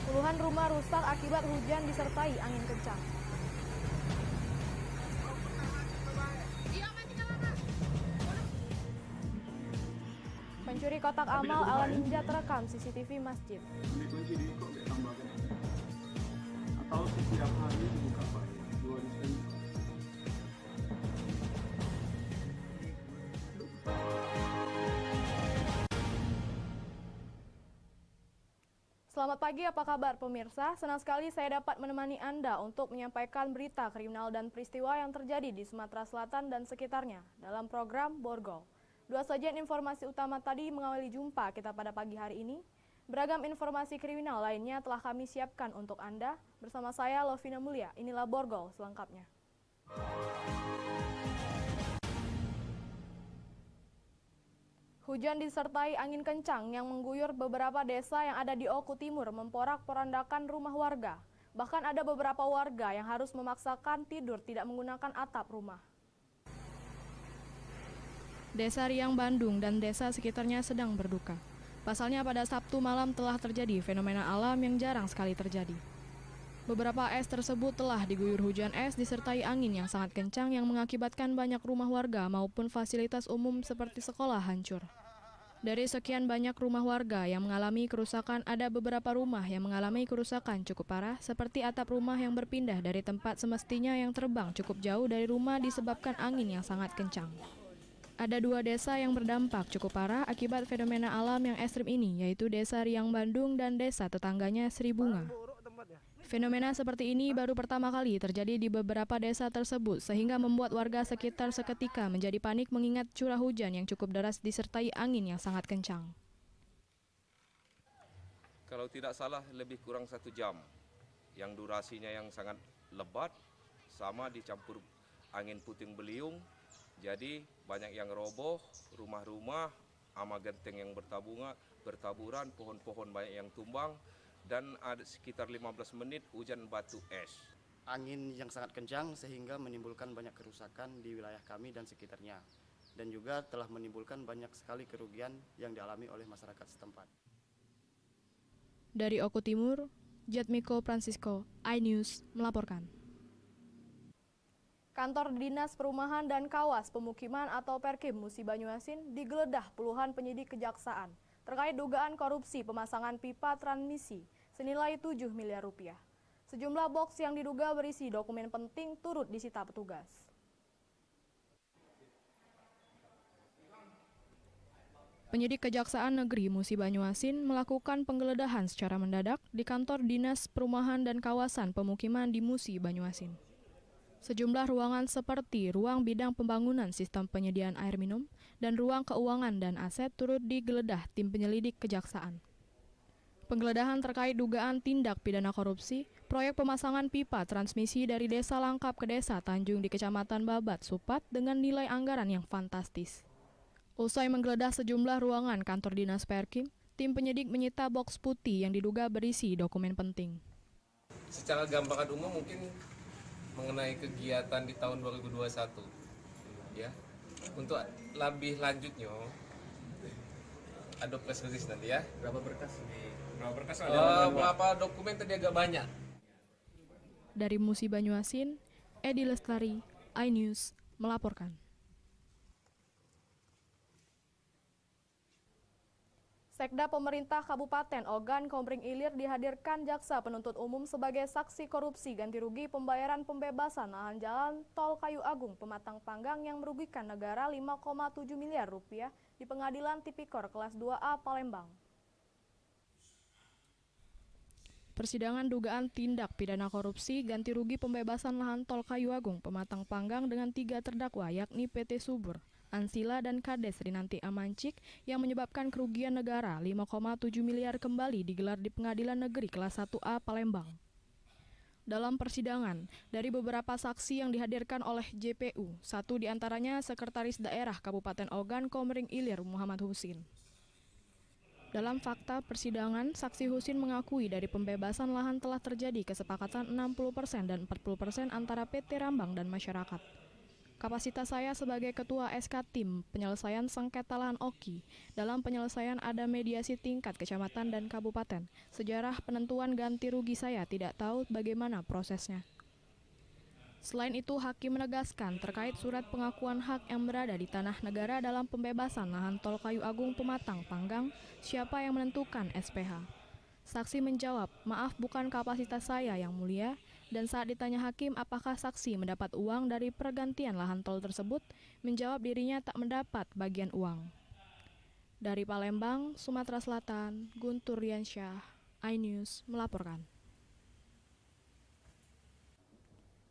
Puluhan rumah rusak akibat hujan disertai angin kencang. Pencuri kotak amal ala ninja terekam CCTV masjid. Atau setiap hari dibuka Pak? 2 Desember. Selamat pagi, apa kabar pemirsa? Senang sekali saya dapat menemani Anda untuk menyampaikan berita kriminal dan peristiwa yang terjadi di Sumatera Selatan dan sekitarnya dalam program Borgol. Dua sajian informasi utama tadi mengawali jumpa kita pada pagi hari ini. Beragam informasi kriminal lainnya telah kami siapkan untuk Anda. Bersama saya Lovina Mulia, inilah Borgol selengkapnya. Hujan disertai angin kencang yang mengguyur beberapa desa yang ada di Oku Timur memporak-porandakan rumah warga. Bahkan ada beberapa warga yang harus memaksakan tidur tidak menggunakan atap rumah. Desa Riang Bandung dan desa sekitarnya sedang berduka. Pasalnya pada Sabtu malam telah terjadi fenomena alam yang jarang sekali terjadi. Beberapa es tersebut telah diguyur hujan es disertai angin yang sangat kencang yang mengakibatkan banyak rumah warga maupun fasilitas umum seperti sekolah hancur. Dari sekian banyak rumah warga yang mengalami kerusakan, ada beberapa rumah yang mengalami kerusakan cukup parah, seperti atap rumah yang berpindah dari tempat semestinya yang terbang cukup jauh dari rumah disebabkan angin yang sangat kencang. Ada 2 desa yang berdampak cukup parah akibat fenomena alam yang ekstrim ini, yaitu Desa Riang Bandung dan desa tetangganya Sri Bunga. Fenomena seperti ini baru pertama kali terjadi di beberapa desa tersebut sehingga membuat warga sekitar seketika menjadi panik mengingat curah hujan yang cukup deras disertai angin yang sangat kencang. Kalau tidak salah lebih kurang 1 jam yang durasinya yang sangat lebat sama dicampur angin puting beliung, jadi banyak yang roboh, rumah-rumah, ama genteng yang bertaburan, pohon-pohon banyak yang tumbang, dan ada sekitar 15 menit hujan batu es. Angin yang sangat kencang sehingga menimbulkan banyak kerusakan di wilayah kami dan sekitarnya. Dan juga telah menimbulkan banyak sekali kerugian yang dialami oleh masyarakat setempat. Dari Oku Timur, Jatmiko Francisco, iNews melaporkan. Kantor Dinas Perumahan dan Kawas Pemukiman atau Perkim Musi Banyuasin digeledah puluhan penyidik kejaksaan terkait dugaan korupsi pemasangan pipa transmisi senilai 7 miliar rupiah. Sejumlah box yang diduga berisi dokumen penting turut disita petugas. Penyidik Kejaksaan Negeri Musi Banyuasin melakukan penggeledahan secara mendadak di kantor Dinas Perumahan dan Kawasan Pemukiman di Musi Banyuasin. Sejumlah ruangan seperti ruang bidang pembangunan sistem penyediaan air minum dan ruang keuangan dan aset turut digeledah tim penyelidik kejaksaan. Penggeledahan terkait dugaan tindak pidana korupsi, proyek pemasangan pipa transmisi dari Desa Langkap ke Desa Tanjung di Kecamatan Babat, Supat dengan nilai anggaran yang fantastis. Usai menggeledah sejumlah ruangan kantor dinas Perkim, tim penyidik menyita box putih yang diduga berisi dokumen penting. Secara gambaran umum mungkin mengenai kegiatan di tahun 2021, ya. Untuk lebih lanjutnya ada press release nanti ya. Berapa berkas berapa dokumen tadi agak banyak. Dari Musi Banyuasin, Edi Lestari, iNews melaporkan. Sekda Pemerintah Kabupaten Ogan Komering Ilir dihadirkan Jaksa Penuntut Umum sebagai saksi korupsi ganti rugi pembayaran pembebasan lahan jalan Tol Kayu Agung Pematang Panggang yang merugikan negara 5,7 miliar rupiah di Pengadilan Tipikor kelas 2A Palembang. Persidangan dugaan tindak pidana korupsi ganti rugi pembebasan lahan Tol Kayu Agung Pematang Panggang dengan 3 terdakwa yakni PT Subur, Ansila dan Kades Rinanti Amancik yang menyebabkan kerugian negara 5,7 miliar kembali digelar di Pengadilan Negeri kelas 1A Palembang. Dalam persidangan, dari beberapa saksi yang dihadirkan oleh JPU, 1 diantaranya Sekretaris Daerah Kabupaten Ogan Komering Ilir Muhammad Husin. Dalam fakta persidangan, saksi Husin mengakui dari pembebasan lahan telah terjadi kesepakatan 60% dan 40% antara PT Rambang dan masyarakat. Kapasitas saya sebagai Ketua SK Tim Penyelesaian Sengketa Lahan Oki dalam penyelesaian ada mediasi tingkat kecamatan dan kabupaten. Sejarah penentuan ganti rugi saya tidak tahu bagaimana prosesnya. Selain itu, Hakim menegaskan terkait surat pengakuan hak yang berada di tanah negara dalam pembebasan lahan tol Kayu Agung Pematang Panggang, siapa yang menentukan SPH. Saksi menjawab, maaf bukan kapasitas saya yang mulia, dan saat ditanya Hakim apakah saksi mendapat uang dari pergantian lahan tol tersebut, menjawab dirinya tak mendapat bagian uang. Dari Palembang, Sumatera Selatan, Guntur Diansyah, iNews melaporkan.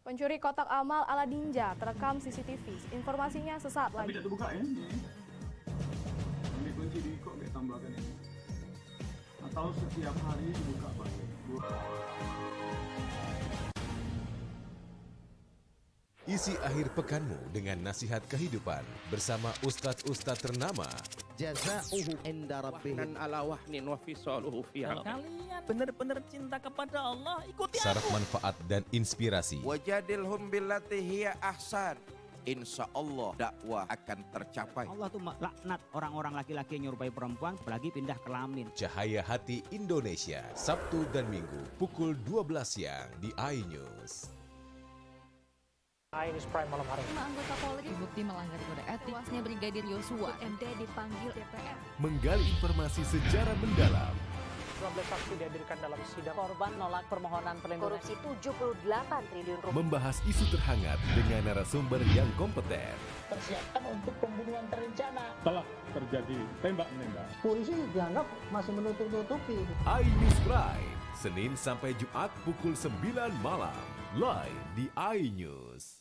Pencuri kotak amal ala ninja terekam CCTV. Informasinya sesaat Tapi lagi. tak terbuka ya? Ambil kunci di kok dia tambahkan ini. Atau setiap hari dibuka balik. Isi akhir pekanmu dengan nasihat kehidupan bersama ustadz-ustadz ternama. Jazauhu inda rabbihim. Kalau kalian benar-benar cinta kepada Allah, ikuti Syarat manfaat dan inspirasi. Wajadilhum billati hiya ahsan. Insya Allah dakwah akan tercapai. Allah tuh laknat orang-orang laki-laki yang nyerupai perempuan apalagi pindah kelamin. Cahaya Hati Indonesia, Sabtu dan Minggu pukul 12 siang di iNews. iNews Prime malam hari. 5 anggota Polri terbukti melanggar kode etik. Tewasnya Brigadir Yosua, MD dipanggil DPR. Menggali informasi sejarah mendalam. 12 saksi dihadirkan dalam sidang. Korban nolak permohonan perlindungan. Korupsi 78 triliun rupiah. Membahas isu terhangat dengan narasumber yang kompeten. Persiapkan untuk pembunuhan terencana. Telah terjadi tembak-menembak. Polisi dianggap masih menutup-nutupi. iNews Prime, Senin sampai Jumat pukul 9 malam. Live di iNews.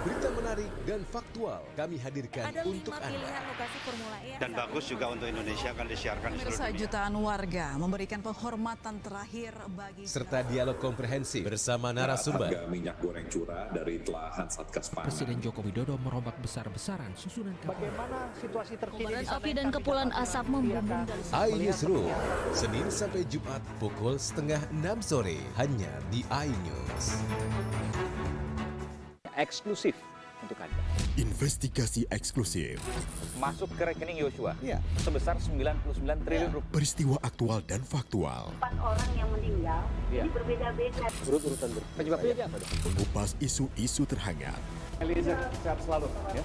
Berita menarik dan faktual kami hadirkan Ada 5 untuk Anda. pilihan lokasi Formula E. Dan bagus juga untuk Indonesia akan disiarkan di seluruh dunia. Jutaan warga memberikan penghormatan terakhir bagi Serta dialog komprehensif bersama narasumber. Harga minyak goreng curah dari telahan Satgas Pangan. Presiden Joko Widodo merombak besar-besaran susunan Bagaimana situasi terkini? kobaran api dan kepulan asap membumbung dari iNewsroom, Senin sampai Jumat pukul 5:30 sore hanya di iNews. Eksklusif untuk Anda. Investigasi eksklusif, Masuk ke rekening Yosua sebesar 99 triliun rupiah. peristiwa aktual dan faktual, 4 orang yang meninggal. Ini berbeda-beda. Urut-urutan penyebabnya apa? mengupas isu-isu terhangat, Eliezer sehat selalu ya.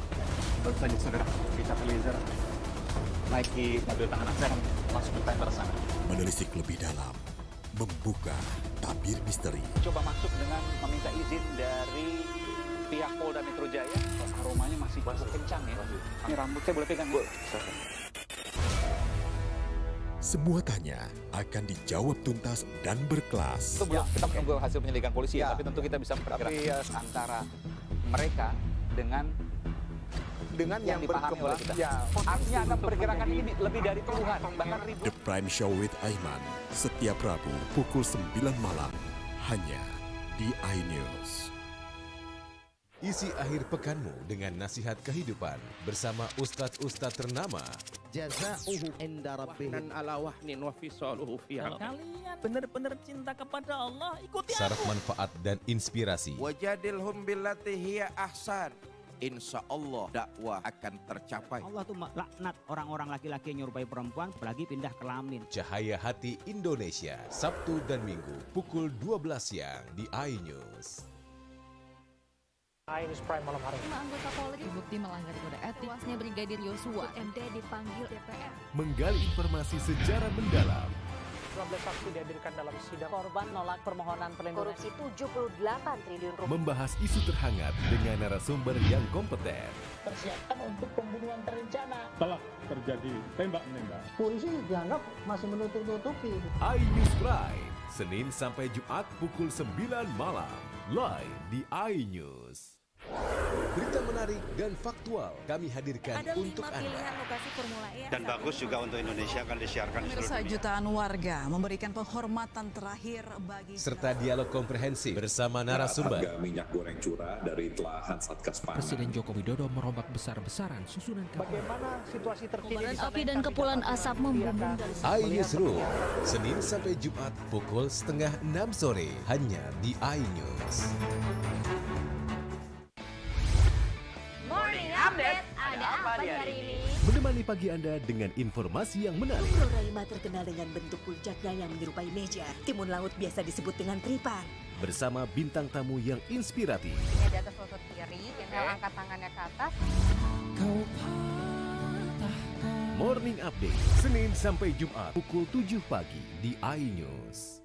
Baru saja saudara kita Eliezer naiki mobil tahanan saya masuk ke tender sana. menelisik lebih dalam, membuka tabir misteri. Coba masuk dengan meminta izin dari pihak Polda Metro Jaya. Aromanya masih kencang ya. Ini rambut saya boleh pegang, Bu? Semua tanya akan dijawab tuntas dan berkelas. Itu belum kita menunggu hasil penyelidikan polisi ya, tapi tentu kita bisa memperkirakan antara mereka dengan yang dipahami oleh kita. Artinya akan perkirakan ini lebih dari puluhan, bahkan ribuan. The Prime Show with Aiman, setiap Rabu pukul 9 malam, hanya di iNews. Isi akhir pekanmu dengan nasihat kehidupan bersama ustadz-ustadz ternama. Jazauhu inda rabbihim. Kalau kalian benar-benar cinta kepada Allah, ikuti Syarat manfaat dan inspirasi. Wajadilhum billati hiya ahsan. Insya Allah dakwah akan tercapai. Allah tuh laknat orang-orang laki-laki yang nyerupai perempuan apalagi pindah kelamin. Cahaya Hati Indonesia, Sabtu dan Minggu pukul 12 siang di iNews. iNews Prime malam hari. 5 anggota Polri terbukti melanggar kode etik. Tewasnya Brigadir Yosua, MD dipanggil DPR. Menggali informasi sejarah mendalam. 12 saksi dihadirkan dalam sidang. Korban nolak permohonan perlindungan. Korupsi 78 triliun rupiah. Membahas isu terhangat dengan narasumber yang kompeten. Persiapkan untuk pembunuhan terencana. Telah terjadi tembak-menembak. Polisi dianggap masih menutup-nutupi. iNews Prime, Senin sampai Jumat pukul 9 malam. Live di iNews. Berita menarik dan faktual kami hadirkan Ada 5 untuk Anda. pilihan lokasi Formula E. Dan bagus juga untuk Indonesia akan disiarkan di seluruh dunia. Jutaan warga memberikan penghormatan terakhir bagi Serta dialog komprehensif bersama narasumber. Harga minyak goreng curah dari telahan Satgas Pangan. Presiden Joko Widodo merombak besar-besaran susunan Bagaimana situasi terkini? kobaran api dan kepulan asap membumbung dari iNewsroom, Senin sampai Jumat pukul 5:30 sore hanya di iNews. hari ini? Menemani pagi Anda dengan informasi yang menarik. Chloralima terkenal dengan bentuk puncaknya yang menyerupai meja. Timun laut biasa disebut dengan tripang. Bersama bintang tamu yang inspiratif. Ini di atas lutut kiri, inhale angkat tangannya ke atas. Morning Update, Senin sampai Jumat pukul 7 pagi di iNews.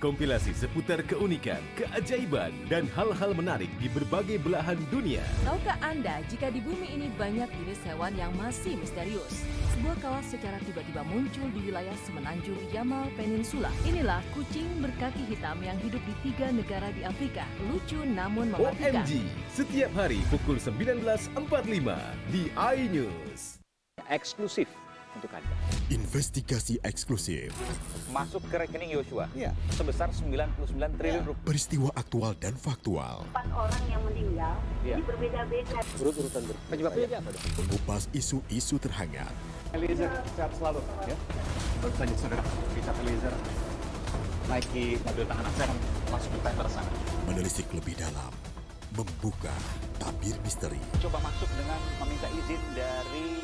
Kompilasi seputar keunikan, keajaiban, dan hal-hal menarik di berbagai belahan dunia. Tahukah Anda jika di bumi ini banyak jenis hewan yang masih misterius? Sebuah kawas secara tiba-tiba muncul di wilayah semenanjung Yamal Peninsula. Inilah kucing berkaki hitam yang hidup di 3 negara di Afrika. Lucu namun mematikan. OMG, setiap hari pukul 19.45 di iNews. Eksklusif untuk Anda. Investigasi eksklusif. Masuk ke rekening Yosua sebesar 99 triliun rupiah. Peristiwa aktual dan faktual. 4 orang yang meninggal, ini berbeda-beda. Urut-urutan penyebabnya apa? Mengupas isu-isu terhangat. Eliezer, sehat selalu. Ya. Baru saja saudara, kita Eliezer naiki mobil tahanan saya masuk ke tender sana. Menelisik lebih dalam. Membuka tabir misteri. Coba masuk dengan meminta izin dari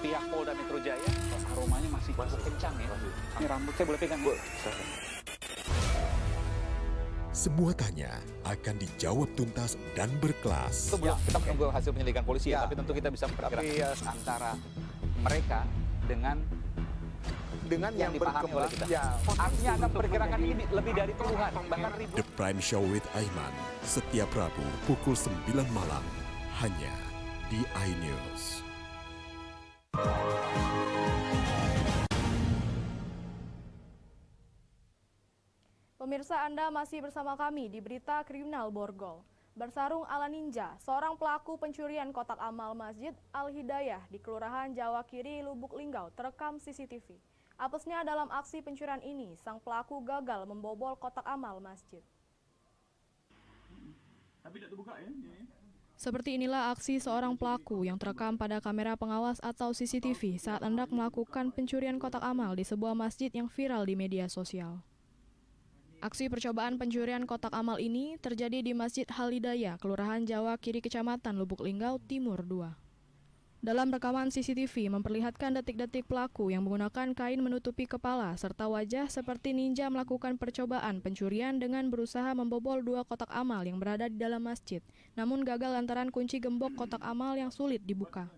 pihak Polda Metro Jaya. Aromanya masih kencang ya. Ini rambut saya boleh pegang, Bu? Semua tanya akan dijawab tuntas dan berkelas. Sebelum kita menunggu hasil penyelidikan polisi tapi tentu kita bisa memperkirakan antara mereka dengan yang dipahami oleh kita. Artinya Anda memperkirakan ini lebih dari puluhan, bahkan ribuan. The Prime Show with Aiman, setiap Rabu pukul 9 malam, hanya di iNews. Pemirsa, Anda masih bersama kami di Berita Kriminal Borgol. Bersarung ala ninja, seorang pelaku pencurian kotak amal Masjid Al-Hidayah di Kelurahan Jawa Kiri, Lubuk Linggau terekam CCTV. Apesnya dalam aksi pencurian ini, sang pelaku gagal membobol kotak amal masjid. Tapi tidak terbuka ya? Seperti inilah aksi seorang pelaku yang terekam pada kamera pengawas atau CCTV saat hendak melakukan pencurian kotak amal di sebuah masjid yang viral di media sosial. Aksi percobaan pencurian kotak amal ini terjadi di Masjid Al-Hidayah, Kelurahan Jawa Kiri, Kecamatan Lubuk Linggau Timur 2. Dalam rekaman CCTV memperlihatkan detik-detik pelaku yang menggunakan kain menutupi kepala serta wajah seperti ninja melakukan percobaan pencurian dengan berusaha membobol 2 kotak amal yang berada di dalam masjid, namun gagal lantaran kunci gembok kotak amal yang sulit dibuka.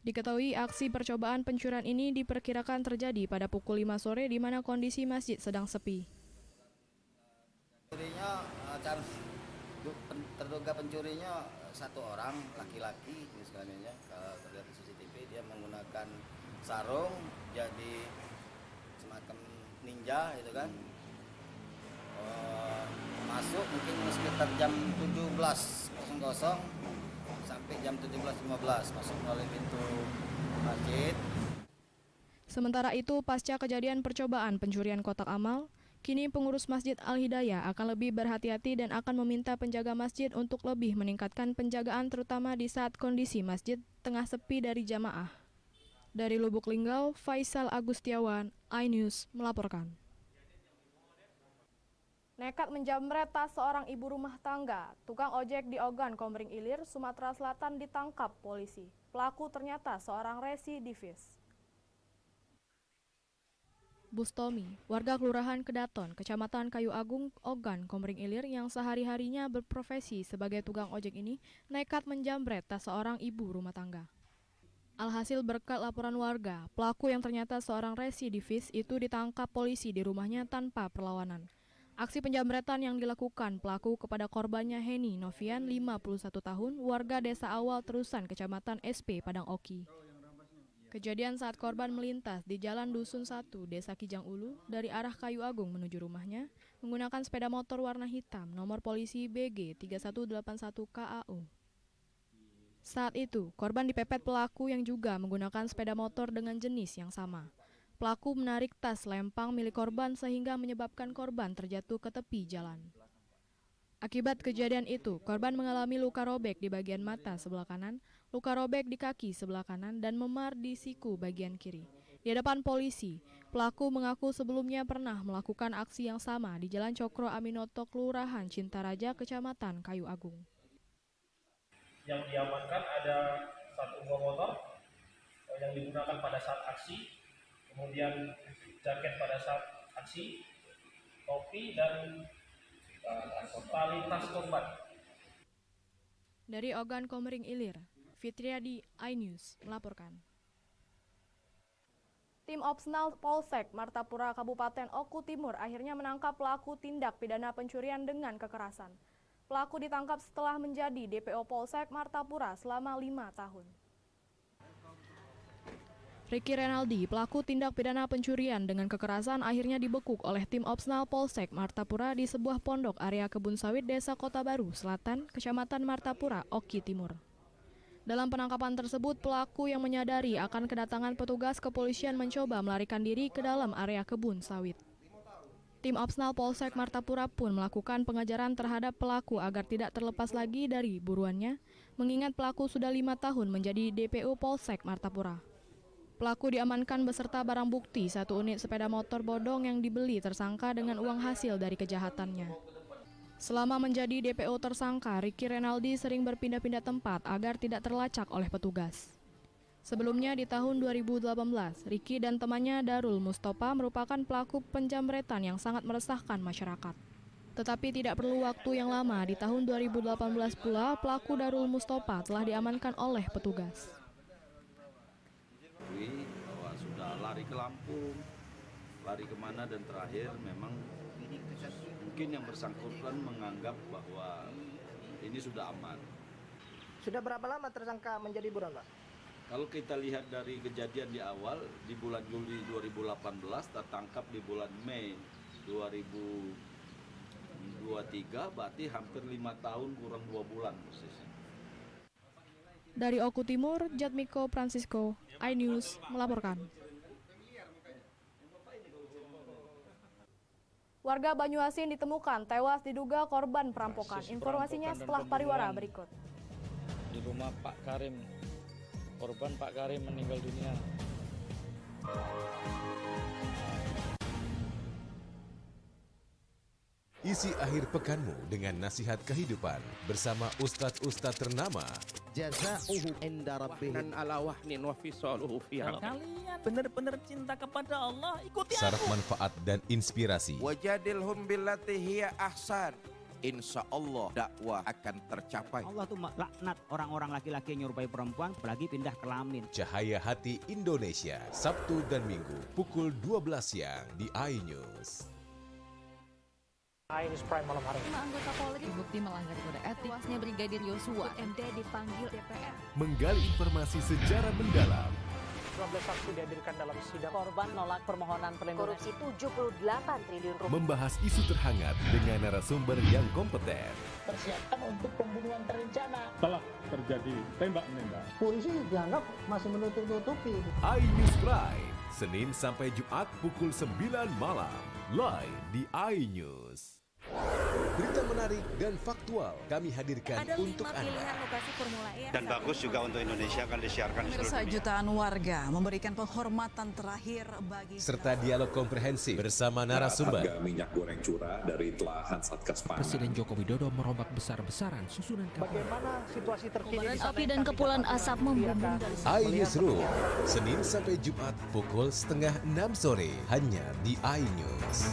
Diketahui aksi percobaan pencurian ini diperkirakan terjadi pada pukul 5 sore di mana kondisi masjid sedang sepi. Terduga pencurinya satu orang laki-laki misalnya, kalau terlihat di CCTV dia menggunakan sarung jadi semacam ninja gitu kan. Masuk mungkin sekitar jam 17.00 sampai jam 17.15 masuk melalui pintu masjid. Sementara itu, pasca kejadian percobaan pencurian kotak amal, kini pengurus Masjid Al-Hidayah akan lebih berhati-hati dan akan meminta penjaga masjid untuk lebih meningkatkan penjagaan terutama di saat kondisi masjid tengah sepi dari jamaah. Dari Lubuk Linggau, Faisal Agustiawan, iNews melaporkan. Nekat menjamret tas seorang ibu rumah tangga, tukang ojek di Ogan, Komering Ilir, Sumatera Selatan ditangkap polisi. Pelaku ternyata seorang residivis. Bustomi, warga Kelurahan Kedaton, Kecamatan Kayu Agung, Ogan, Komering Ilir yang sehari-harinya berprofesi sebagai tukang ojek ini nekat menjamret tas seorang ibu rumah tangga. Alhasil berkat laporan warga, pelaku yang ternyata seorang residivis itu ditangkap polisi di rumahnya tanpa perlawanan. Aksi penjamretan yang dilakukan pelaku kepada korbannya Heni Novian, 51 tahun, warga Desa Awal Terusan, Kecamatan SP, Padang Oki. Kejadian saat korban melintas di Jalan Dusun 1, Desa Kijang Ulu, dari arah Kayu Agung menuju rumahnya, menggunakan sepeda motor warna hitam, nomor polisi BG 3181 KAU. Saat itu, korban dipepet pelaku yang juga menggunakan sepeda motor dengan jenis yang sama. Pelaku menarik tas lempang milik korban sehingga menyebabkan korban terjatuh ke tepi jalan. Akibat kejadian itu, korban mengalami luka robek di bagian mata sebelah kanan, luka robek di kaki sebelah kanan, dan memar di siku bagian kiri. Di hadapan polisi, pelaku mengaku sebelumnya pernah melakukan aksi yang sama di Jalan Cokro Aminoto, Kelurahan Cintaraja, Kecamatan Kayu Agung. Yang diamankan ada sepatu dua motor yang digunakan pada saat aksi, kemudian jaket pada saat aksi, topi, dan tali tas korban. Dari Ogan Komering Ilir, Fitriadi, iNews melaporkan. Tim Opsnal Polsek Martapura Kabupaten Oku Timur akhirnya menangkap pelaku tindak pidana pencurian dengan kekerasan. Pelaku ditangkap setelah menjadi DPO Polsek Martapura selama 5 tahun. Ricky Renaldi, pelaku tindak pidana pencurian dengan kekerasan akhirnya dibekuk oleh tim Opsnal Polsek Martapura di sebuah pondok area kebun sawit Desa Kota Baru Selatan, Kecamatan Martapura, Oki Timur. Dalam penangkapan tersebut, pelaku yang menyadari akan kedatangan petugas kepolisian mencoba melarikan diri ke dalam area kebun sawit. Tim Opsnal Polsek Martapura pun melakukan pengejaran terhadap pelaku agar tidak terlepas lagi dari buruannya, mengingat pelaku sudah 5 tahun menjadi DPO Polsek Martapura. Pelaku diamankan beserta barang bukti 1 unit sepeda motor bodong yang dibeli tersangka dengan uang hasil dari kejahatannya. Selama menjadi DPO tersangka, Ricky Renaldi sering berpindah-pindah tempat agar tidak terlacak oleh petugas. Sebelumnya di tahun 2018, Ricky dan temannya Darul Mustafa merupakan pelaku penjamretan yang sangat meresahkan masyarakat. Tetapi tidak perlu waktu yang lama, di tahun 2018 pula pelaku Darul Mustafa telah diamankan oleh petugas. Bahwa sudah lari ke Lampung, lari kemana, dan terakhir memang mungkin yang bersangkutan menganggap bahwa ini sudah aman. Sudah berapa lama tersangka menjadi buron, Pak? Kalau kita lihat dari kejadian di awal, di bulan Juli 2018, tertangkap di bulan Mei 2023, berarti hampir 5 tahun kurang 2 bulan persisnya. Dari Oku Timur, Jatmiko Francisco, iNews melaporkan. Warga Banyuasin ditemukan tewas diduga korban perampokan. Informasinya setelah pariwara berikut. Di rumah Pak Karim, korban Pak Karim meninggal dunia. Isi akhir pekanmu dengan nasihat kehidupan bersama ustadz-ustadz ternama. Jazauhu inda rabbihim. Kalian benar-benar cinta kepada Allah, ikuti Syarat manfaat dan inspirasi. Wajadilhum billati hiya ahsan. Insya Allah dakwah akan tercapai. Allah tuh laknat orang-orang laki-laki yang nyerupai perempuan, apalagi pindah kelamin. Cahaya Hati Indonesia, Sabtu dan Minggu pukul 12 siang di iNews. iNews Prime malam hari. 5 anggota Polri terbukti melanggar kode etik. Tewasnya Brigadir Yosua, MD dipanggil DPR. Menggali informasi secara mendalam. 12 saksi dihadirkan dalam sidang. Korban nolak permohonan perlindungan. Korupsi 78 triliun rupiah. Membahas isu terhangat dengan narasumber yang kompeten. Persiapkan untuk pembunuhan terencana. Telah terjadi tembak-menembak. Polisi dianggap masih menutup-nutupi. iNews Prime, Senin sampai Jumat pukul 9 malam. Live di iNews. Berita menarik dan faktual kami hadirkan untuk Anda. Lokasi Formula E. Dan bagus juga untuk Indonesia akan disiarkan di seluruh dunia. Jutaan warga memberikan penghormatan terakhir bagi Serta dialog komprehensif bersama narasumber. Harga minyak goreng curah dari telahan Satgas Pangan. Presiden Joko Widodo merombak besar-besaran susunan Bagaimana situasi terkini di api dan kepulan asap membumbung dari iNewsroom, Senin sampai Jumat pukul 5:30 sore hanya di iNews.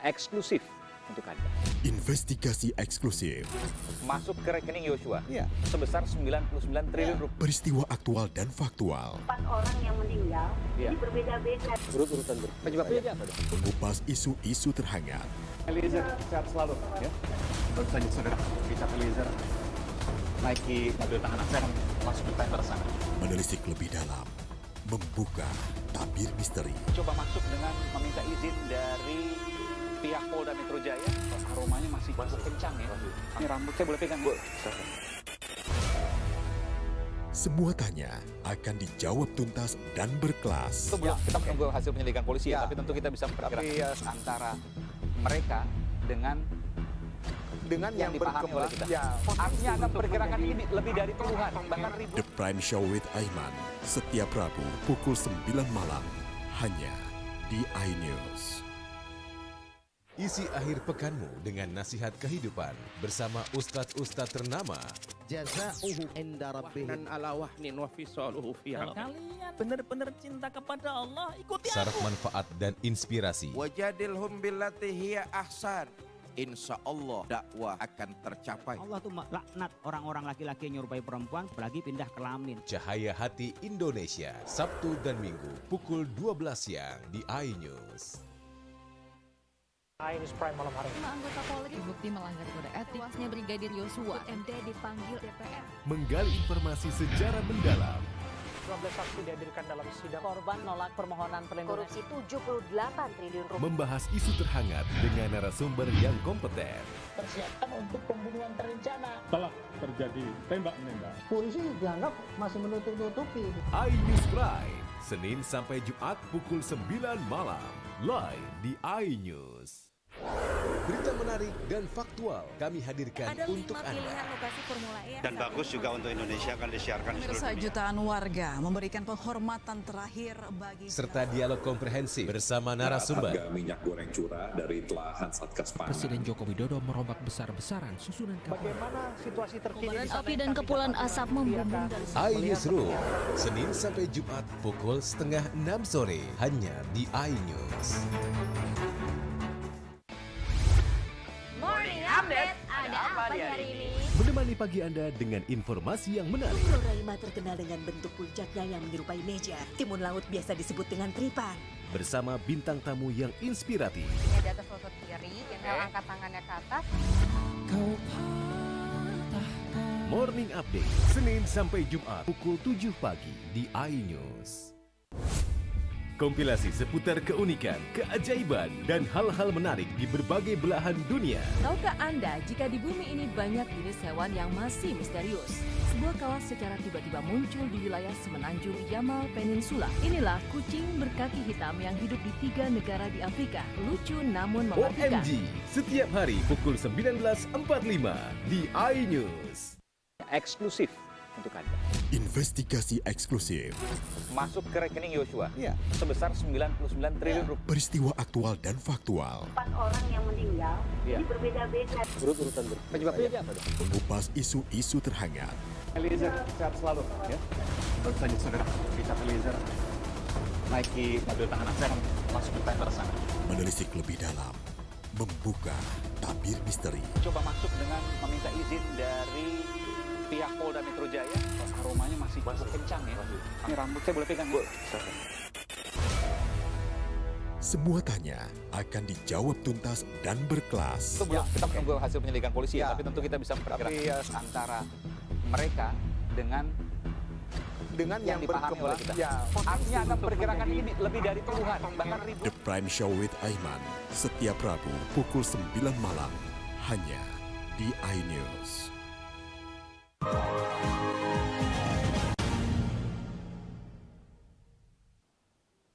Eksklusif untuk Anda. Investigasi eksklusif. Masuk ke rekening Yosua sebesar 99 triliun rupiah. Peristiwa aktual dan faktual. 4 orang yang meninggal, ini berbeda-beda. Urut-urutan penyebabnya apa? Mengupas isu-isu terhangat. Eliezer sehat selalu ya. Baru saja saudara, kita Eliezer naiki mobil tahanan saya masuk ke tender sana. Menelisik lebih dalam. Membuka tabir misteri. Coba masuk dengan meminta izin dari pihak Polda Metro Jaya. Aromanya masih cukup kencang ya. Ini rambut saya boleh pegang, Bu? Semua tanya akan dijawab tuntas dan berkelas. Kita menunggu hasil penyelidikan polisi ya, tapi tentu kita bisa memperkirakan antara mereka dengan yang dipahami oleh kita. Artinya akan perkirakan ini lebih dari puluhan, bahkan ribu. The Prime Show with Aiman, setiap Rabu pukul 9 malam, hanya di iNews. Isi akhir pekanmu dengan nasihat kehidupan bersama ustadz-ustadz ternama. Jazaohu inda rabbihim. Kalian benar-benar cinta kepada Allah, ikuti Syarat manfaat dan inspirasi. Wajadilhum billati hiya ahsan. Insya Allah dakwah akan tercapai. Allah tuh laknat orang-orang laki-laki yang nyerupai perempuan apalagi pindah kelamin. Cahaya Hati Indonesia, Sabtu dan Minggu pukul 12 siang di iNews. iNews Prime malam hari ini. 5 anggota Polri terbukti melanggar kode etik. Tewasnya Brigadir Yosua, MD dipanggil DPR. Menggali informasi secara mendalam. 12 saksi dihadirkan dalam sidang. Korban nolak permohonan perlindungan. Korupsi 78 triliun rupiah. Membahas isu terhangat dengan narasumber yang kompeten. Persiapan untuk pembunuhan terencana. Telah terjadi tembak-menembak. Polisi dianggap masih menutup-nutupi. iNews Prime, Senin sampai Jumat pukul 9 malam. Live di iNews. Berita menarik dan faktual kami hadirkan Ada untuk 5 Anda. pilihan lokasi Formula E. Dan bagus juga untuk Indonesia akan disiarkan di seluruh Pemirsa, dunia. jutaan warga memberikan penghormatan terakhir bagi Serta dialog komprehensif bersama narasumber. Harga minyak goreng curah dari telahan Satgas Pangan. Presiden Joko Widodo merombak besar-besaran susunan kapal. Bagaimana situasi terkini? Kobaran api dan kepulan asap membumbung dari iNewsroom, Senin sampai Jumat pukul 5:30 sore hanya di iNews. Morning Update. Ada apa hari ini? Menemani pagi Anda dengan informasi yang menarik. Roraima terkenal dengan bentuk puncaknya yang menyerupai meja. Timun laut biasa disebut dengan tripan. Bersama bintang tamu yang inspiratif. Ini di atas lutut kiri, inhale angkat tangannya ke atas. Morning Update, Senin sampai Jumat pukul 7 pagi di iNews. Kompilasi seputar keunikan, keajaiban, dan hal-hal menarik di berbagai belahan dunia. Tahukah Anda jika di bumi ini banyak jenis hewan yang masih misterius? Sebuah kawas secara tiba-tiba muncul di wilayah semenanjung Yamal Peninsula. Inilah kucing berkaki hitam yang hidup di 3 negara di Afrika. Lucu namun mematikan. OMG, setiap hari pukul 19.45 di iNews. Eksklusif untuk Anda. Investigasi eksklusif. Masuk ke rekening Yosua sebesar 99 triliun rupiah. Peristiwa aktual dan faktual. 4 orang yang meninggal, ini berbeda-beda. Urut-urutan penyebabnya apa dong? Mengupas isu-isu terhangat. Eliezer, sehat selalu ya. Baru saja saudara, Richard Eliezer naiki mobil tahanan saya masuk ke tender sana. Menelisik lebih dalam. Membuka tabir misteri. Coba masuk dengan meminta izin dari pihak Polda Metro Jaya. Aromanya masih kencang ya. Ini rambut saya boleh pegang, Bu? Semua tanya akan dijawab tuntas dan berkelas. Sebelum kita menunggu hasil penyelidikan polisi ya, tapi tentu kita bisa memperkirakan antara mereka dengan yang dipahami oleh kita. Artinya akan memperkirakan ini lebih dari puluhan, bahkan ribuan. The Prime Show with Aiman, setiap Rabu pukul 9 malam, hanya di iNews.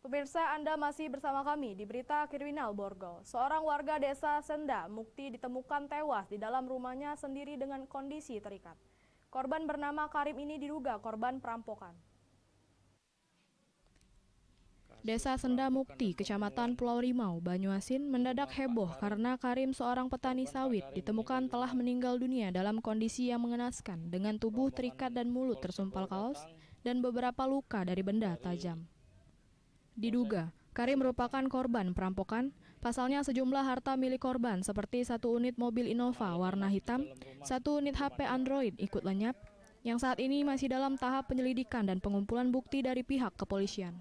Pemirsa, Anda masih bersama kami di Berita Kriminal Borgol. Seorang warga desa Senda Mukti ditemukan tewas di dalam rumahnya sendiri dengan kondisi terikat. Korban bernama Karim ini diduga korban perampokan. Desa Senda Mukti, Kecamatan Pulau Rimau, Banyuasin, mendadak heboh karena Karim, seorang petani sawit, ditemukan telah meninggal dunia dalam kondisi yang mengenaskan dengan tubuh terikat dan mulut tersumpal kaos dan beberapa luka dari benda tajam. Diduga, Karim merupakan korban perampokan. Pasalnya sejumlah harta milik korban seperti 1 unit mobil Innova warna hitam, 1 unit HP Android ikut lenyap, yang saat ini masih dalam tahap penyelidikan dan pengumpulan bukti dari pihak kepolisian.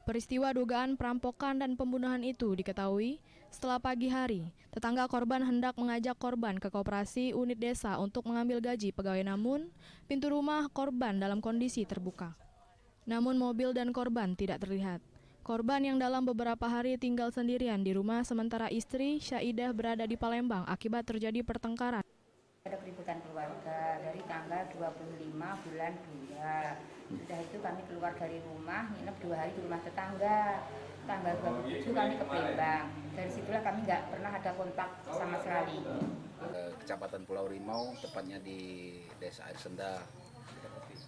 Peristiwa dugaan perampokan dan pembunuhan itu diketahui setelah pagi hari, tetangga korban hendak mengajak korban ke koperasi unit desa untuk mengambil gaji pegawai, namun pintu rumah korban dalam kondisi terbuka. Namun mobil dan korban tidak terlihat. Korban yang dalam beberapa hari tinggal sendirian di rumah sementara istri Syaidah berada di Palembang akibat terjadi pertengkaran. Ada keributan keluarga dari tanggal 25 bulan 2. Sudah itu kami keluar dari rumah, nginep 2 hari di rumah tetangga. Tanggal 27 kami ke Palembang. Dari situlah kami nggak pernah ada kontak sama sekali. Kecamatan Pulau Rimau, tepatnya di Desa Air Senda,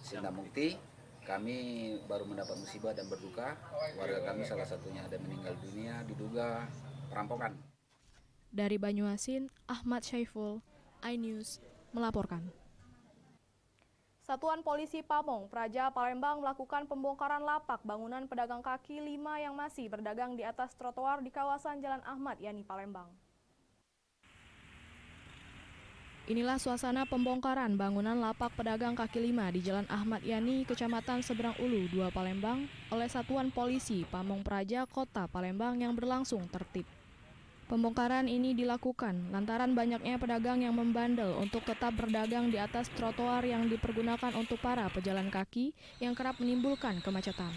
Senda Mukti. Kami baru mendapat musibah dan berduka. Warga kami salah satunya ada meninggal dunia diduga perampokan. Dari Banyuasin, Ahmad Syaiful, iNews melaporkan. Satuan Polisi Pamong Praja Palembang melakukan pembongkaran lapak bangunan pedagang kaki 5 yang masih berdagang di atas trotoar di kawasan Jalan Ahmad Yani Palembang. Inilah suasana pembongkaran bangunan lapak pedagang kaki 5 di Jalan Ahmad Yani, Kecamatan Seberang Ulu, 2 Palembang, oleh Satuan Polisi Pamong Praja Kota Palembang yang berlangsung tertib. Pembongkaran ini dilakukan lantaran banyaknya pedagang yang membandel untuk tetap berdagang di atas trotoar yang dipergunakan untuk para pejalan kaki yang kerap menimbulkan kemacetan.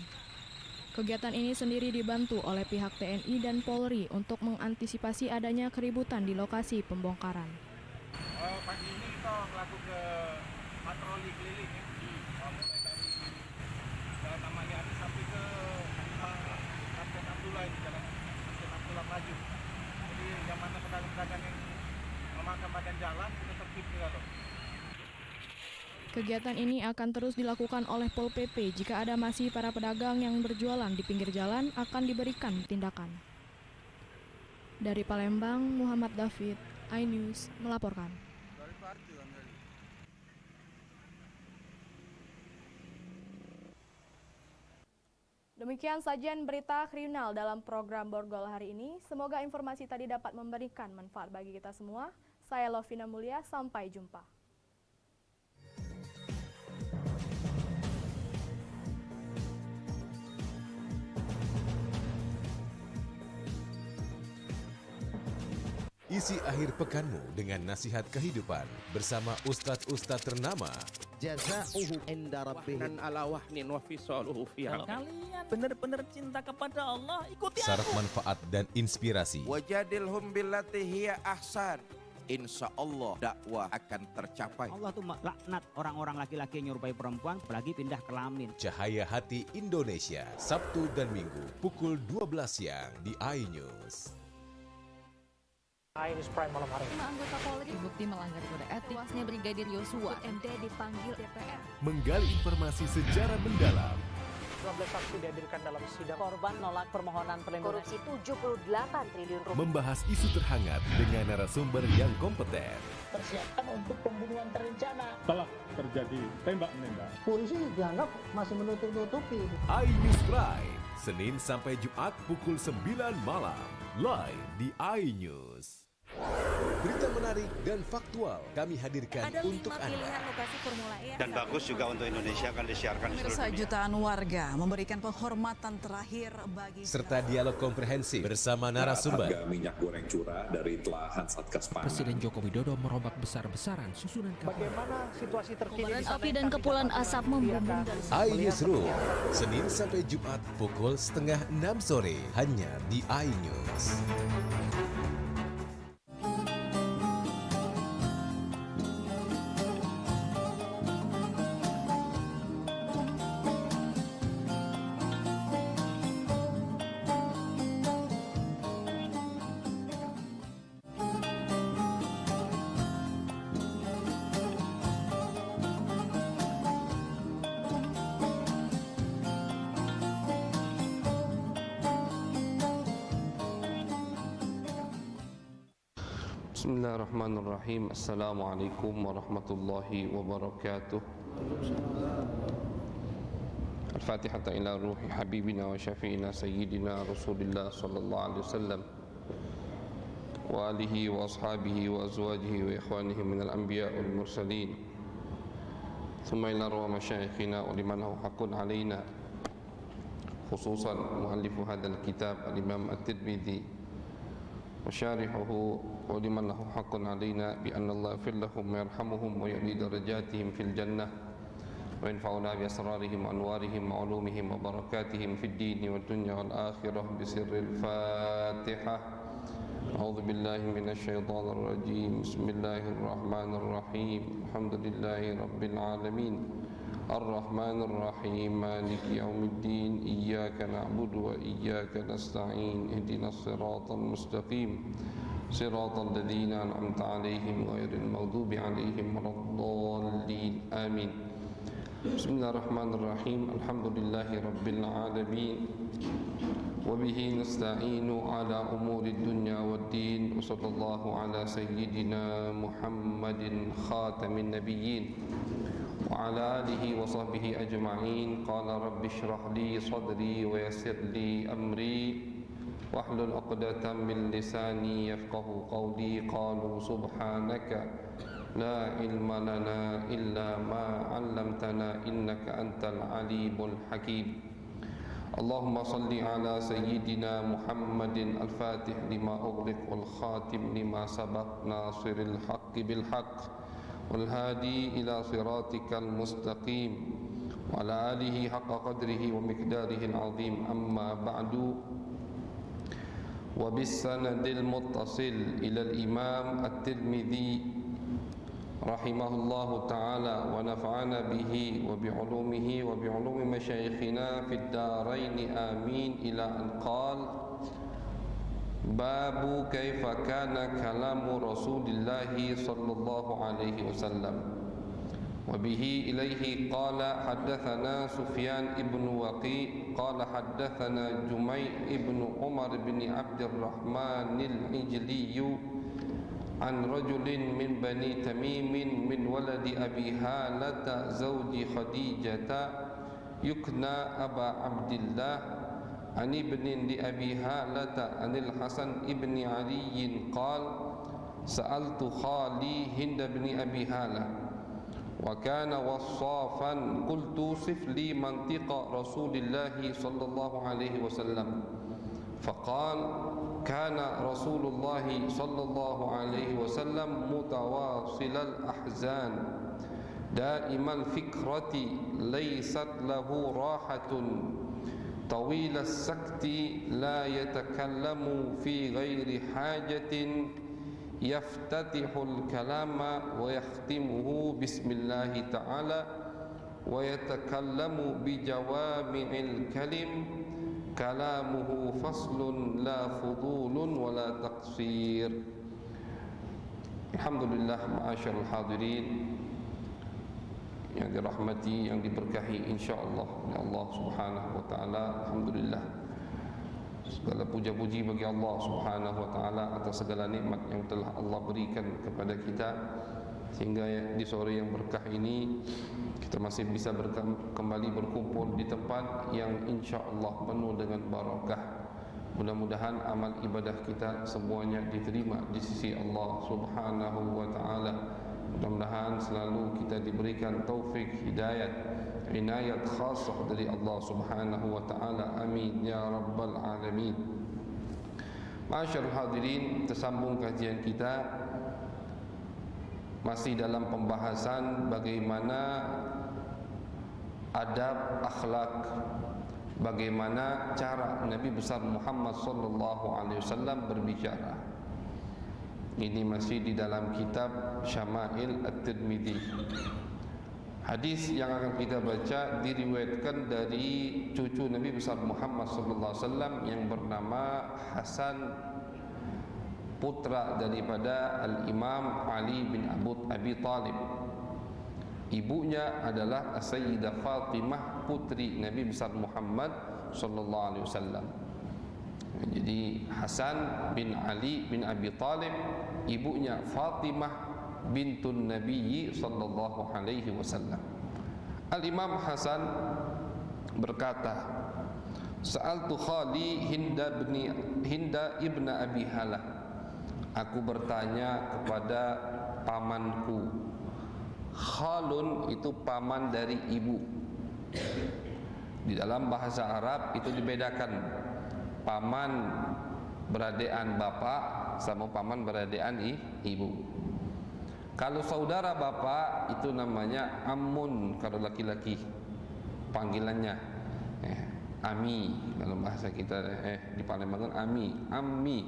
Kegiatan ini sendiri dibantu oleh pihak TNI dan Polri untuk mengantisipasi adanya keributan di lokasi pembongkaran. Pagi ini kita melakukan patroli keliling ya. Mulai dari Jalan Ahmad Yani sampai ke Kapten Abdullah ini, Jalan Kapten Abdullah Maju. Jadi yang mana pedagang-pedagang yang memakan badan jalan kita tertib juga loh. Kegiatan ini akan terus dilakukan oleh Pol PP. Jika ada masih para pedagang yang berjualan di pinggir jalan akan diberikan tindakan. Dari Palembang, Muhammad David, iNews melaporkan. Demikian sajian berita kriminal dalam program Borgol hari ini. Semoga informasi tadi dapat memberikan manfaat bagi kita semua. Saya Lovina Mulia, sampai jumpa. Isi akhir pekanmu dengan nasihat kehidupan bersama ustadz-ustadz ternama. Jazauhu inda rabbih dan ala wahnin wa fisaluhu fi Kalau kalian benar-benar cinta kepada Allah, ikuti Syarat aku. manfaat dan inspirasi. Wajadilhum billati hiya ahsan. Insya Allah dakwah akan tercapai. Allah tuh laknat orang-orang laki-laki yang nyerupai perempuan, apalagi pindah kelamin. Cahaya Hati Indonesia, Sabtu dan Minggu pukul 12 siang di iNews. iNews Prime malam hari. 5 anggota Polri terbukti melanggar kode etik. Luasnya Brigadir Yosua, MD dipanggil DPR. Menggali informasi secara mendalam. 12 saksi dihadirkan dalam sidang. Korban nolak permohonan perlindungan. Korupsi 78 triliun rupiah. Membahas isu terhangat dengan narasumber yang kompeten. Persiapkan untuk pembunuhan terencana. Telah terjadi tembak-menembak. Polisi dianggap masih menutup-nutupi. iNews Prime, Senin sampai Jumat pukul 9 malam. Live di iNews. Berita menarik dan faktual kami hadirkan Ada 5 untuk Anda. pilihan lokasi Formula E. Dan bagus juga untuk Indonesia akan disiarkan di seluruh dunia. Jutaan warga memberikan penghormatan terakhir bagi Serta dialog komprehensif bersama narasumber. Harga minyak goreng curah dari telahan Satgas Pangan. Presiden Joko Widodo merombak besar-besaran susunan kabinet. Bagaimana situasi terkini di Api dan kepulan asap membumbung dari iNewsroom, Senin sampai Jumat pukul 5:30 sore hanya di iNews. Bismillahirrahmanirrahim. Assalamualaikum warahmatullahi wabarakatuh. Al-Fatihah ila ruhi habibina wa syafi'ina sayyidina Rasulillah sallallahu alaihi wasallam wa alihi wa ashabihi wa azwajihi wa ikhwanihi minal anbiya wal mursalin. Thumma ila ruhi masyayikhina wa liman lahu haqqun alaina, khususan muallifu hadzal kitab al-Imam At-Tirmidzi وشارحه ولمن له حق علينا بأن الله يغفر لهم ويرحمهم ويعلي درجاتهم في الجنة وينفعنا بأسرارهم وأنوارهم وعلومهم وبركاتهم في الدين والدنيا والآخرة بسر الفاتحة. أعوذ بالله من الشيطان الرجيم. بسم الله الرحمن الرحيم. الحمد لله رب العالمين الرحمن الرحيم مالك يوم الدين إياك نعبد وإياك نستعين اهدنا الصراط المستقيم صراط الذين أنعمت عليهم غير المغضوب عليهم ولا الضالين آمين. بسم الله الرحمن الرحيم. الحمد لله رب العالمين وبه نستعين على أمور الدنيا والدين وصلى الله على سيدنا محمد خاتم النبيين وعلى آله وصحبه أجمعين. قال رب اشرح لي صدري ويسر لي أمري واحلل عقدة من لساني يفقه قولي. قالوا سبحانك لا علم لنا إلا ما علمتنا إنك أنت العليم الحكيم. اللهم صل على سيدنا محمد الفاتح لما أغلق والخاتم لما سبق ناصر الحق بالحق والهادي إلى صراطك المستقيم وعلى آله حق قدره ومقداره العظيم. أما بعد، وبالسند المتصل إلى الإمام الترمذي رحمه الله تعالى ونفعنا به وبعلومه وبعلوم مشايخنا في الدارين آمين، إلى أن قال: باب كيف كان كلام رسول الله صلى الله عليه وسلم. وبه إليه قال: حدثنا سفيان بن وقيع قال حدثنا جميع بن عمر بن عبد الرحمن العجلي عن رجل من بني تميم من ولد أبي هالة زوج خديجة يكنى أبا عبد الله عن ابن لأبي هالة عن الحسن بن علي قال: سألت خالي هند بن أبي هالة وكان وصافا، قلت صف لي منطق رسول الله صلى الله عليه وسلم، فقال: كان رسول الله صلى الله عليه وسلم متواصل الأحزان دائم الفكرة ليست له راحة طويل السكت لا يتكلم في غير حاجة يفتتح الكلام ويختمه بسم الله تعالى ويتكلم بجوامع الكلم كلامه فصل لا فضول ولا تقصير. Alhamdulillah, ma'asyarul hadirin yang dirahmati, yang diberkahi insyaallah oleh Allah Subhanahu wa taala. Alhamdulillah, segala puja-puji bagi Allah Subhanahu wa taala atas segala nikmat yang telah Allah berikan kepada kita, sehingga di sore yang berkah ini kita masih bisa kembali berkumpul di tempat yang insyaallah penuh dengan barakah. Mudah-mudahan amal ibadah kita semuanya diterima di sisi Allah Subhanahu wa taala. Mudah-mudahan selalu kita diberikan taufik, hidayat, inayat khasah dari Allah Subhanahu wa taala. Amin ya rabbal alamin. Ma'asyarul hadirin, tersambung kajian kita masih dalam pembahasan bagaimana adab akhlak, bagaimana cara Nabi besar Muhammad sallallahu alaihi wasallam berbicara. Ini masih di dalam kitab Syama'il At-Tirmidzi. Hadis yang akan kita baca diriwayatkan dari cucu Nabi besar Muhammad sallallahu alaihi wasallam yang bernama Hasan, putra daripada Al-Imam Ali bin Abi Talib. Ibunya adalah Sayyidah Fatimah, putri Nabi besar Muhammad sallallahu alaihi wasallam. Jadi Hasan bin Ali bin Abi Talib, ibunya Fatimah bintun Nabi sallallahu alaihi wasallam. Al-Imam Hasan berkata, "Sa'altu khali Hinda ibn Abi Halah." Aku bertanya kepada pamanku. Khalun itu paman dari ibu. Di dalam bahasa Arab itu dibedakan. Paman beradean bapak sama paman beradean ibu. Kalau saudara bapak itu namanya ammun kalau laki-laki, panggilannya ami. Kalau bahasa kita di Palembang ami, ammi.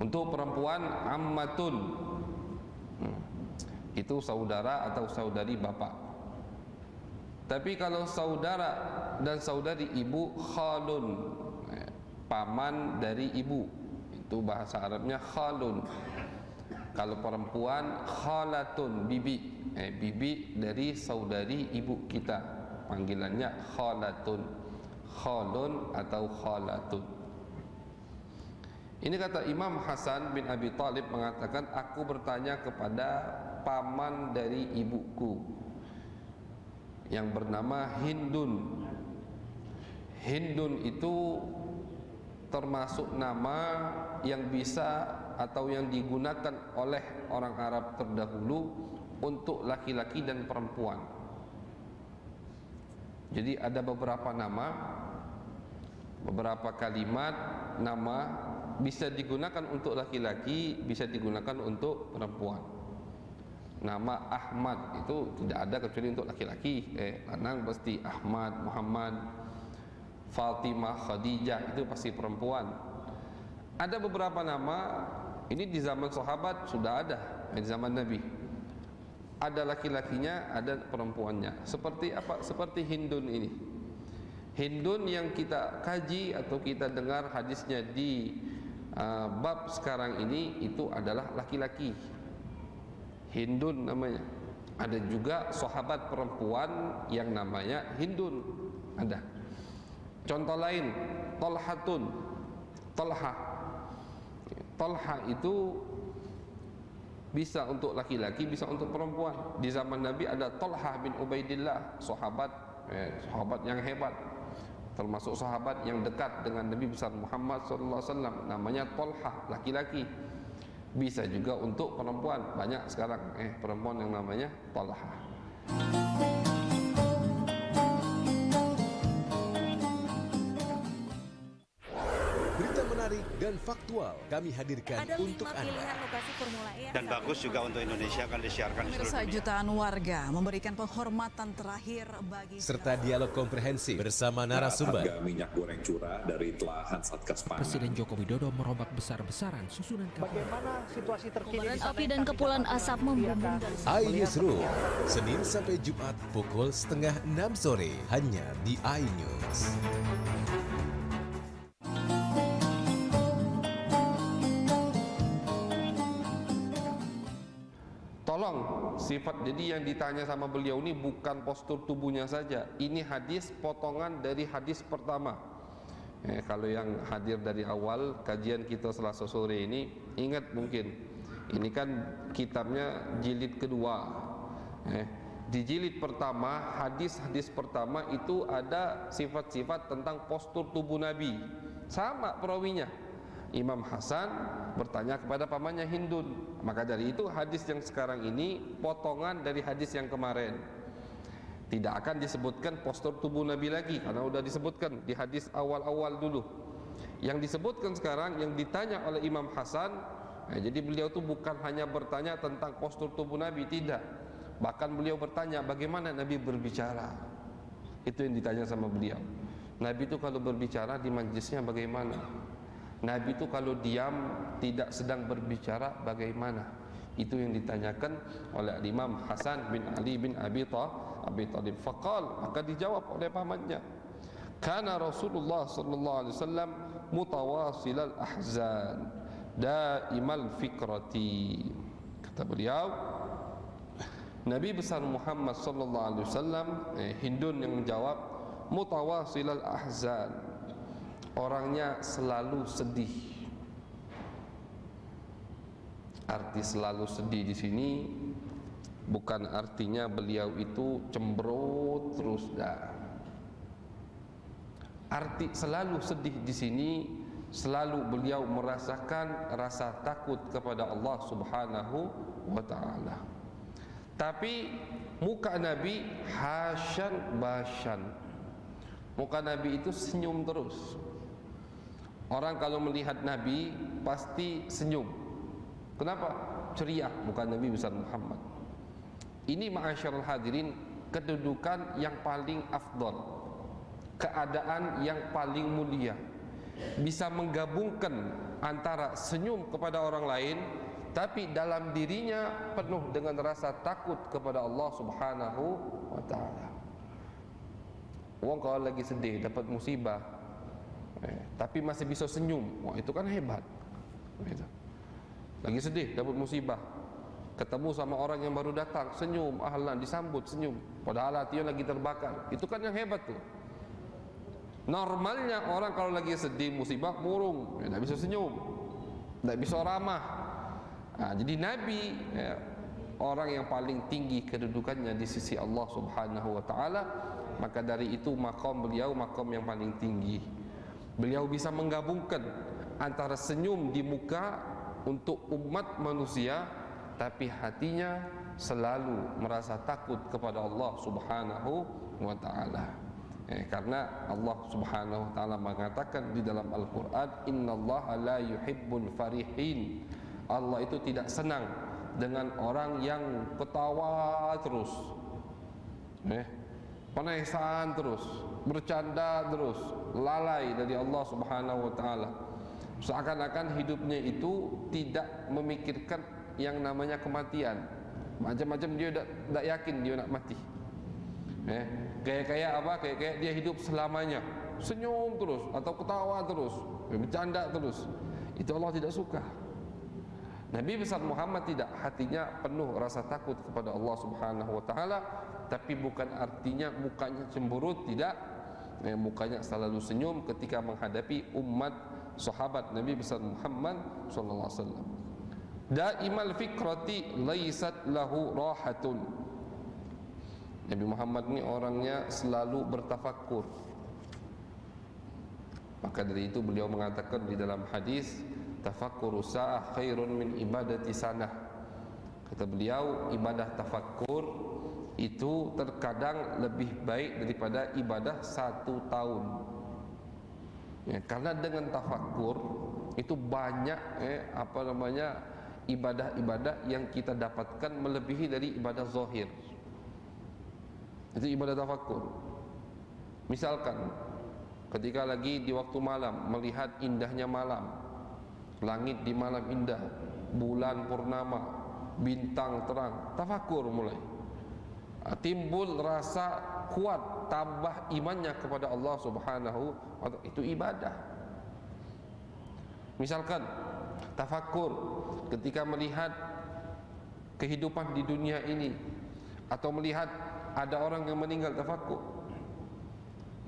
Untuk perempuan ammatun, itu saudara atau saudari bapak. Tapi kalau saudara dan saudari ibu, khalun, paman dari ibu, itu bahasa Arabnya khalun. Kalau perempuan khalatun, bibi, bibi dari saudari ibu kita, panggilannya khalatun, khalun atau khalatun. Ini kata Imam Hasan bin Abi Talib mengatakan, aku bertanya kepada paman dari ibuku. yang bernama Hindun. Hindun itu termasuk nama yang bisa atau yang digunakan oleh orang Arab terdahulu untuk laki-laki dan perempuan. Jadi ada beberapa nama, beberapa kalimat nama bisa digunakan untuk laki-laki, bisa digunakan untuk perempuan. Nama Ahmad itu tidak ada kecuali untuk laki-laki. Lanang pasti Ahmad, Muhammad, Fatimah, Khadijah, itu pasti perempuan. Ada beberapa nama ini di zaman sahabat sudah ada, di zaman Nabi. Ada laki-lakinya, ada perempuannya. Seperti apa? Seperti Hindun ini. Hindun yang kita kaji atau kita dengar hadisnya di bab sekarang ini itu adalah laki-laki. Hindun namanya. Ada juga sahabat perempuan yang namanya Hindun. Ada. Contoh lain, Talhatun. Talha. Talha itu bisa untuk laki-laki, bisa untuk perempuan. Di zaman Nabi ada Talha bin Ubaidillah, sahabat yang hebat, termasuk sahabat yang dekat dengan Nabi besar Muhammad SAW. Namanya Talha, laki-laki. Bisa juga untuk perempuan. Banyak sekarang perempuan yang namanya Talha. Berita menarik dan faktual kami hadirkan untuk Anda. Dan bagus juga untuk Indonesia akan disiarkan di seluruh dunia. Jutaan warga memberikan penghormatan terakhir bagi Serta dialog komprehensif bersama narasumber. Harga minyak goreng curah dari telahan Satgas Pangan. Presiden Joko Widodo merombak besar-besaran susunan Bagaimana situasi terkini? Api dan kepulan asap membumbung dari iNewsroom, Senin sampai Jumat pukul 5:30 sore hanya di iNews. Tolong, sifat jadi yang ditanya sama beliau ini bukan postur tubuhnya saja. Ini hadis potongan dari hadis pertama. Kalau yang hadir dari awal kajian kita Selasa sore ini, ingat mungkin ini kan kitabnya jilid kedua. Di jilid pertama, hadis-hadis pertama itu ada sifat-sifat tentang postur tubuh Nabi. Sama perawinya. Imam Hasan bertanya kepada pamannya Hindun. Maka dari itu hadis yang sekarang ini potongan dari hadis yang kemarin. Tidak akan disebutkan postur tubuh Nabi lagi karena sudah disebutkan di hadis awal-awal dulu. Yang disebutkan sekarang yang ditanya oleh Imam Hasan. Jadi beliau itu bukan hanya bertanya tentang postur tubuh Nabi, tidak. Bahkan beliau bertanya bagaimana Nabi berbicara. Itu yang ditanya sama beliau. Nabi itu kalau berbicara di majlisnya bagaimana? Nabi itu kalau diam tidak sedang berbicara bagaimana? Itu yang ditanyakan oleh Imam Hasan bin Ali bin Abi Thalib. Faqal, maka dijawab oleh pamannya. Kana Rasulullah sallallahu alaihi wasallam mutawasilal ahzan, daimal fikrati. Kata beliau, Nabi besar Muhammad sallallahu alaihi wasallam, Hindun yang menjawab, mutawasilal ahzan. Orangnya selalu sedih. Arti selalu sedih di sini bukan artinya beliau itu cemberut terus dah. Arti selalu sedih di sini selalu beliau merasakan rasa takut kepada Allah Subhanahu wa taala. Tapi muka Nabi hasyan basyan. Muka Nabi itu senyum terus. Orang kalau melihat Nabi pasti senyum. Kenapa? Ceria muka Nabi besar Muhammad. Ini ma'asyarul hadirin kedudukan yang paling afdal, keadaan yang paling mulia. Bisa menggabungkan antara senyum kepada orang lain tapi dalam dirinya penuh dengan rasa takut kepada Allah Subhanahu wa taala. Orang kalau lagi sedih dapat musibah tapi masih bisa senyum, wah itu kan hebat. Lagi sedih dapat musibah, ketemu sama orang yang baru datang, senyum, ahlan, disambut senyum, padahal hatinya lagi terbakar. Itu kan yang hebat tuh. Normalnya orang kalau lagi sedih musibah murung, tidak bisa senyum, tidak bisa ramah. Jadi Nabi orang yang paling tinggi kedudukannya di sisi Allah Subhanahu wa taala, maka dari itu maqam beliau maqam yang paling tinggi. Beliau bisa menggabungkan antara senyum di muka untuk umat manusia, tapi hatinya selalu merasa takut kepada Allah Subhanahu wa taala. Karena Allah Subhanahu wa taala mengatakan di dalam Al-Qur'an, innallaha la yuhibbul farihin. Allah itu tidak senang dengan orang yang ketawa terus, penesan terus, bercanda terus, lalai dari Allah Subhanahu wa taala. Seakan-akan hidupnya itu tidak memikirkan yang namanya kematian. Macam-macam dia tidak yakin dia nak mati. Kayak apa? Kayak dia hidup selamanya, senyum terus atau ketawa terus, bercanda terus. Itu Allah tidak suka. Nabi besar Muhammad tidak, hatinya penuh rasa takut kepada Allah Subhanahu wa taala, tapi bukan artinya mukanya cemberut, tidak. Mukanya selalu senyum ketika menghadapi umat sahabat Nabi besar Muhammad sallallahu alaihi wasallam. Daimal fikrati laisat lahu rahatun. Nabi Muhammad ini orangnya selalu bertafakkur. Maka dari itu beliau mengatakan di dalam hadis, tafakkuru sa'ah khairun min ibadati sanah. Kata beliau, ibadah tafakkur itu terkadang lebih baik daripada ibadah 1 tahun. Karena dengan tafakkur itu banyak ibadah-ibadah yang kita dapatkan melebihi dari ibadah zahir. Itu ibadah tafakkur. Misalkan ketika lagi di waktu malam melihat indahnya malam, langit di malam indah, bulan purnama, bintang terang, tafakkur mulai. Timbul rasa kuat, tambah imannya kepada Allah Subhanahu wa ta'ala, itu ibadah. Misalkan tafakkur ketika melihat kehidupan di dunia ini, atau melihat ada orang yang meninggal, tafakkur.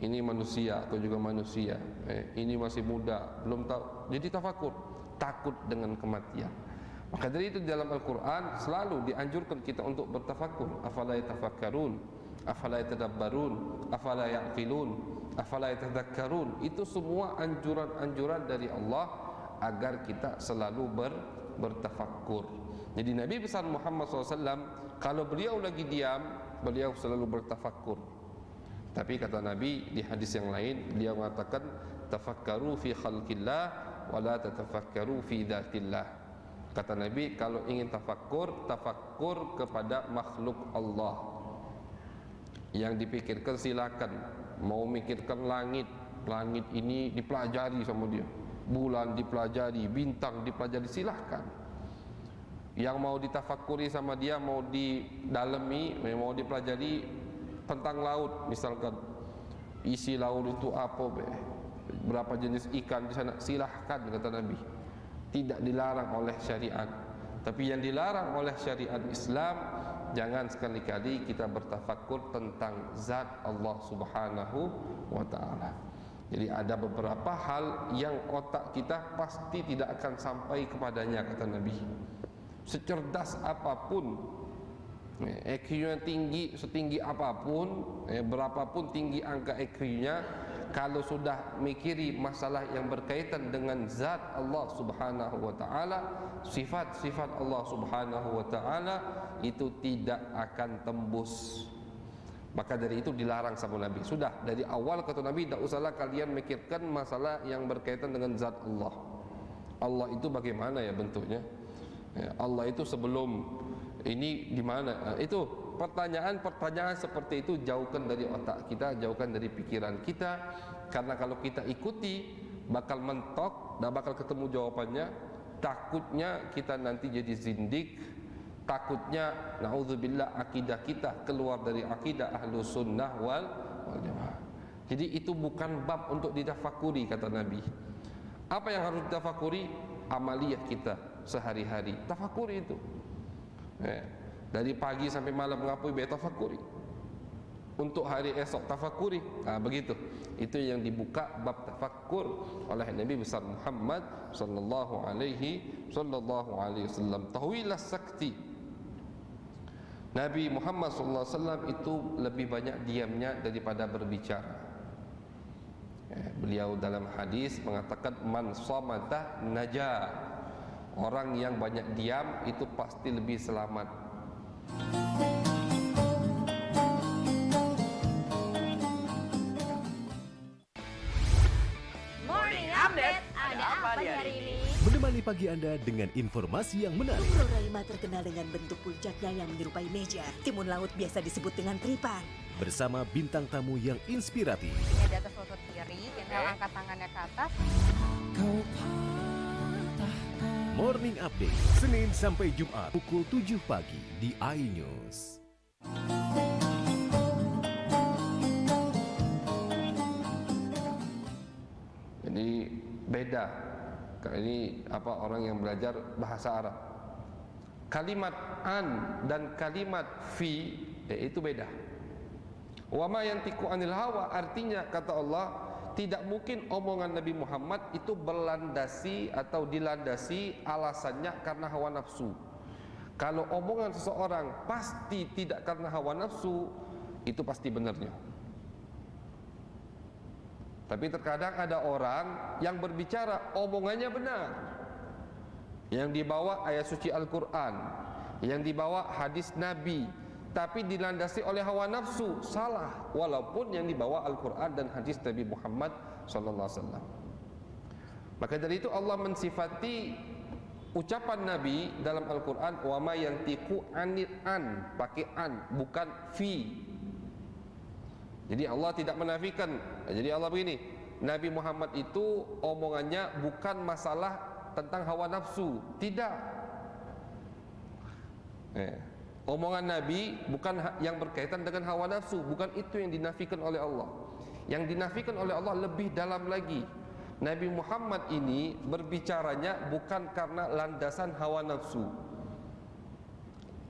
Ini manusia atau juga manusia, ini masih muda, belum tahu. Jadi tafakkur, takut dengan kematian. Maka dari itu dalam Al-Quran selalu dianjurkan kita untuk bertafakkur. Afala yatafakkarun, afala yatadabbarun, afala ya'qilun, afala yatadhakkarun. Itu semua anjuran-anjuran dari Allah agar kita selalu bertafakkur. Jadi Nabi besar Muhammad SAW, kalau beliau lagi diam, beliau selalu bertafakkur. Tapi kata Nabi di hadis yang lain, beliau mengatakan, tafakkaru fi khalqillah wa la tatafakkaru fi dzatillah. Kata Nabi, kalau ingin tafakkur, tafakkur kepada makhluk Allah. Yang dipikirkan silakan. Mau mikirkan langit, langit ini dipelajari sama dia, bulan dipelajari, bintang dipelajari, silahkan. Yang mau ditafakuri sama dia, mau didalami, mau dipelajari tentang laut, misalkan isi laut itu apa, berapa jenis ikan di sana, silahkan kata Nabi. Tidak dilarang oleh syariat. Tapi yang dilarang oleh syariat Islam, jangan sekali-kali kita bertafakkur tentang zat Allah Subhanahu wa ta'ala. Jadi ada beberapa hal yang otak kita pasti tidak akan sampai kepadanya, kata Nabi. Secerdas apapun, EQ-nya tinggi, setinggi apapun, berapapun tinggi angka EQ-nya, kalau sudah mikiri masalah yang berkaitan dengan zat Allah Subhanahu wa ta'ala, sifat-sifat Allah Subhanahu wa ta'ala, itu tidak akan tembus. Maka dari itu dilarang sama Nabi. Sudah dari awal kata Nabi, tidak usahlah kalian mikirkan masalah yang berkaitan dengan zat Allah. Allah itu bagaimana ya bentuknya? Allah itu sebelum ini di mana? Itu pertanyaan-pertanyaan seperti itu jauhkan dari otak kita, jauhkan dari pikiran kita. Karena kalau kita ikuti bakal mentok, dan bakal ketemu jawabannya. Takutnya kita nanti jadi zindik. Takutnya na'udzubillah akidah kita keluar dari akidah Ahlus Sunnah wal Jamaah. Jadi itu bukan bab untuk ditafakuri, kata Nabi. Apa yang harus ditafakuri? Amaliyah kita sehari-hari. Tafakuri itu. Dari pagi sampai malam mengapui, tafakuri. Untuk hari esok tafakuri. Begitu. Itu yang dibuka bab tafakkur oleh Nabi besar Muhammad sallallahu alaihi wasallam. Tahuilah sakti. Nabi Muhammad SAW itu lebih banyak diamnya daripada berbicara. Beliau dalam hadis mengatakan man samata naja. Orang yang banyak diam itu pasti lebih selamat. Morning Update, ada apa di hari ini? Menemani pagi Anda dengan informasi yang menarik. Pulau terkenal dengan bentuk puncaknya yang menyerupai meja. Timun laut biasa disebut dengan tripan. Bersama bintang tamu yang inspiratif. Ya, di atas lutut kiri, inhale angkat tangannya ke atas. Morning Update, Senin sampai Jumat pukul 7 pagi di iNews. Jadi beda. Ini orang yang belajar bahasa Arab. Kalimat an dan kalimat fi itu beda. Wa ma yantiqu anil hawa, artinya kata Allah, tidak mungkin omongan Nabi Muhammad itu berlandasi atau dilandasi alasannya karena hawa nafsu. Kalau omongan seseorang pasti tidak karena hawa nafsu, itu pasti benarnya. Tapi terkadang ada orang yang berbicara omongannya benar, yang dibawa ayat suci Al-Quran, yang dibawa hadis Nabi, tapi dilandasi oleh hawa nafsu, salah, walaupun yang dibawa Al-Quran dan hadis Nabi Muhammad SAW. Maka dari itu Allah mensifati ucapan Nabi dalam Al-Quran, wa ma yantiqu anil an, pakai an, bukan fi. Jadi Allah tidak menafikan. Jadi Allah begini, Nabi Muhammad itu omongannya bukan masalah tentang hawa nafsu, tidak. Omongan Nabi bukan yang berkaitan dengan hawa nafsu, bukan itu yang dinafikan oleh Allah. Yang dinafikan oleh Allah lebih dalam lagi. Nabi Muhammad ini berbicaranya bukan karena landasan hawa nafsu.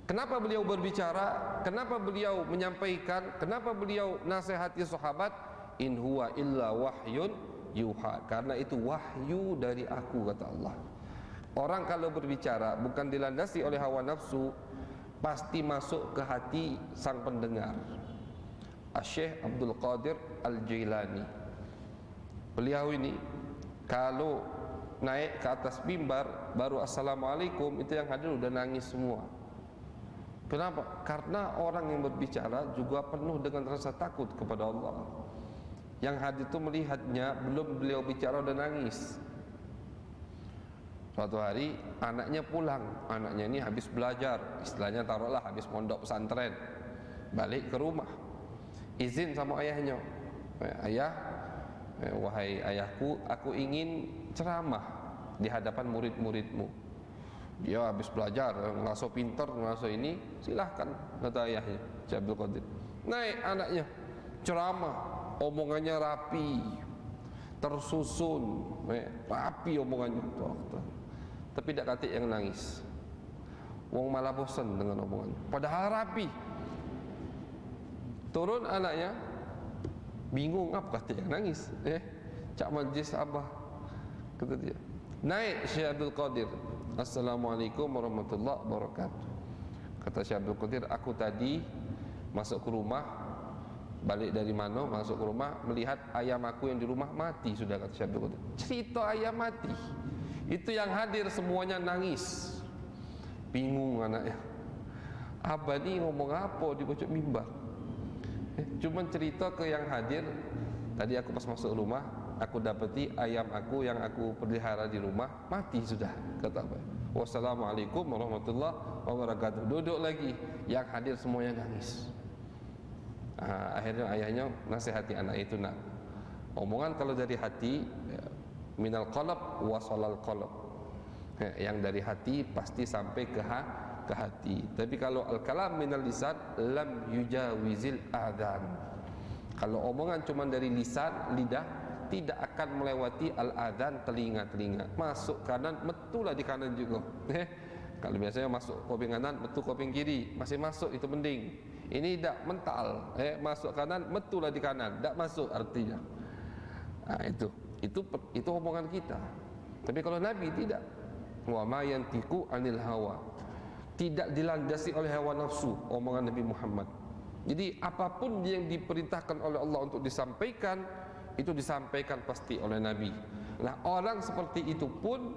Kenapa beliau berbicara? Kenapa beliau menyampaikan? Kenapa beliau nasihati sahabat? In huwa illa wahyun yuha. Karena itu wahyu dari aku, kata Allah. Orang kalau berbicara bukan dilandasi oleh hawa nafsu, pasti masuk ke hati sang pendengar. Syekh Abdul Qadir Al-Jailani, beliau ini kalau naik ke atas mimbar baru assalamualaikum, itu yang hadir udah nangis semua. Kenapa? Karena orang yang berbicara juga penuh dengan rasa takut kepada Allah. Yang hadir itu melihatnya, belum beliau bicara udah nangis. Suatu hari anaknya pulang, anaknya ini habis belajar, istilahnya taruhlah habis mondok pesantren, balik ke rumah, izin sama ayahnya, ayah, wahai ayahku, aku ingin ceramah di hadapan murid-muridmu. Dia habis belajar, ngerasa pintar, ngerasa ini, silahkan, kata ayahnya, Syekh Abdul Qadir. Naik anaknya, ceramah, omongannya rapi, tersusun, rapi omongannya. Tapi tidak katik yang nangis. Wong malah bosan dengan omongannya, padahal rapi. Turun anaknya, bingung apa katik yang nangis. Cak majlis abah, kata dia. Naik Syekh Abdul Qadir, assalamualaikum warahmatullahi wabarakatuh. Kata Syekh Abdul Qadir, aku tadi masuk ke rumah, balik dari mana, masuk ke rumah, melihat ayam aku yang di rumah mati sudah, kata Syekh Abdul Qadir. Cerita ayam mati, itu yang hadir semuanya nangis. Bingung anaknya, abah ni ngomong apa di pojok mimbar? Cuma cerita ke yang hadir, tadi aku pas masuk rumah, aku dapati ayam aku yang aku pelihara di rumah mati sudah, kata abah. Wassalamualaikum warahmatullahi wabarakatuh. Duduk lagi, yang hadir semuanya nangis. Akhirnya ayahnya nasihati anak itu, nak, omongan kalau dari hati, minal qalb wasalal qalb, yang dari hati pasti sampai ke hati. Tapi kalau al-kalam minal lisan lam yujawizil adhan. Kalau omongan cuma dari lisan, lidah, tidak akan melewati al-adhan, telinga-telinga. Masuk kanan, metulah di kanan juga. Kalau biasanya masuk kuping kanan, metu kuping kiri, masih masuk, itu mending. Ini tidak mental, masuk kanan, metulah di kanan, tidak masuk artinya. Itu omongan kita. Tapi kalau Nabi tidak. Wa ma yantiqu anil hawa. tidak dilandasi oleh hawa nafsu omongan Nabi Muhammad. Jadi apapun yang diperintahkan oleh Allah untuk disampaikan, itu disampaikan pasti oleh Nabi. Nah, orang seperti itu pun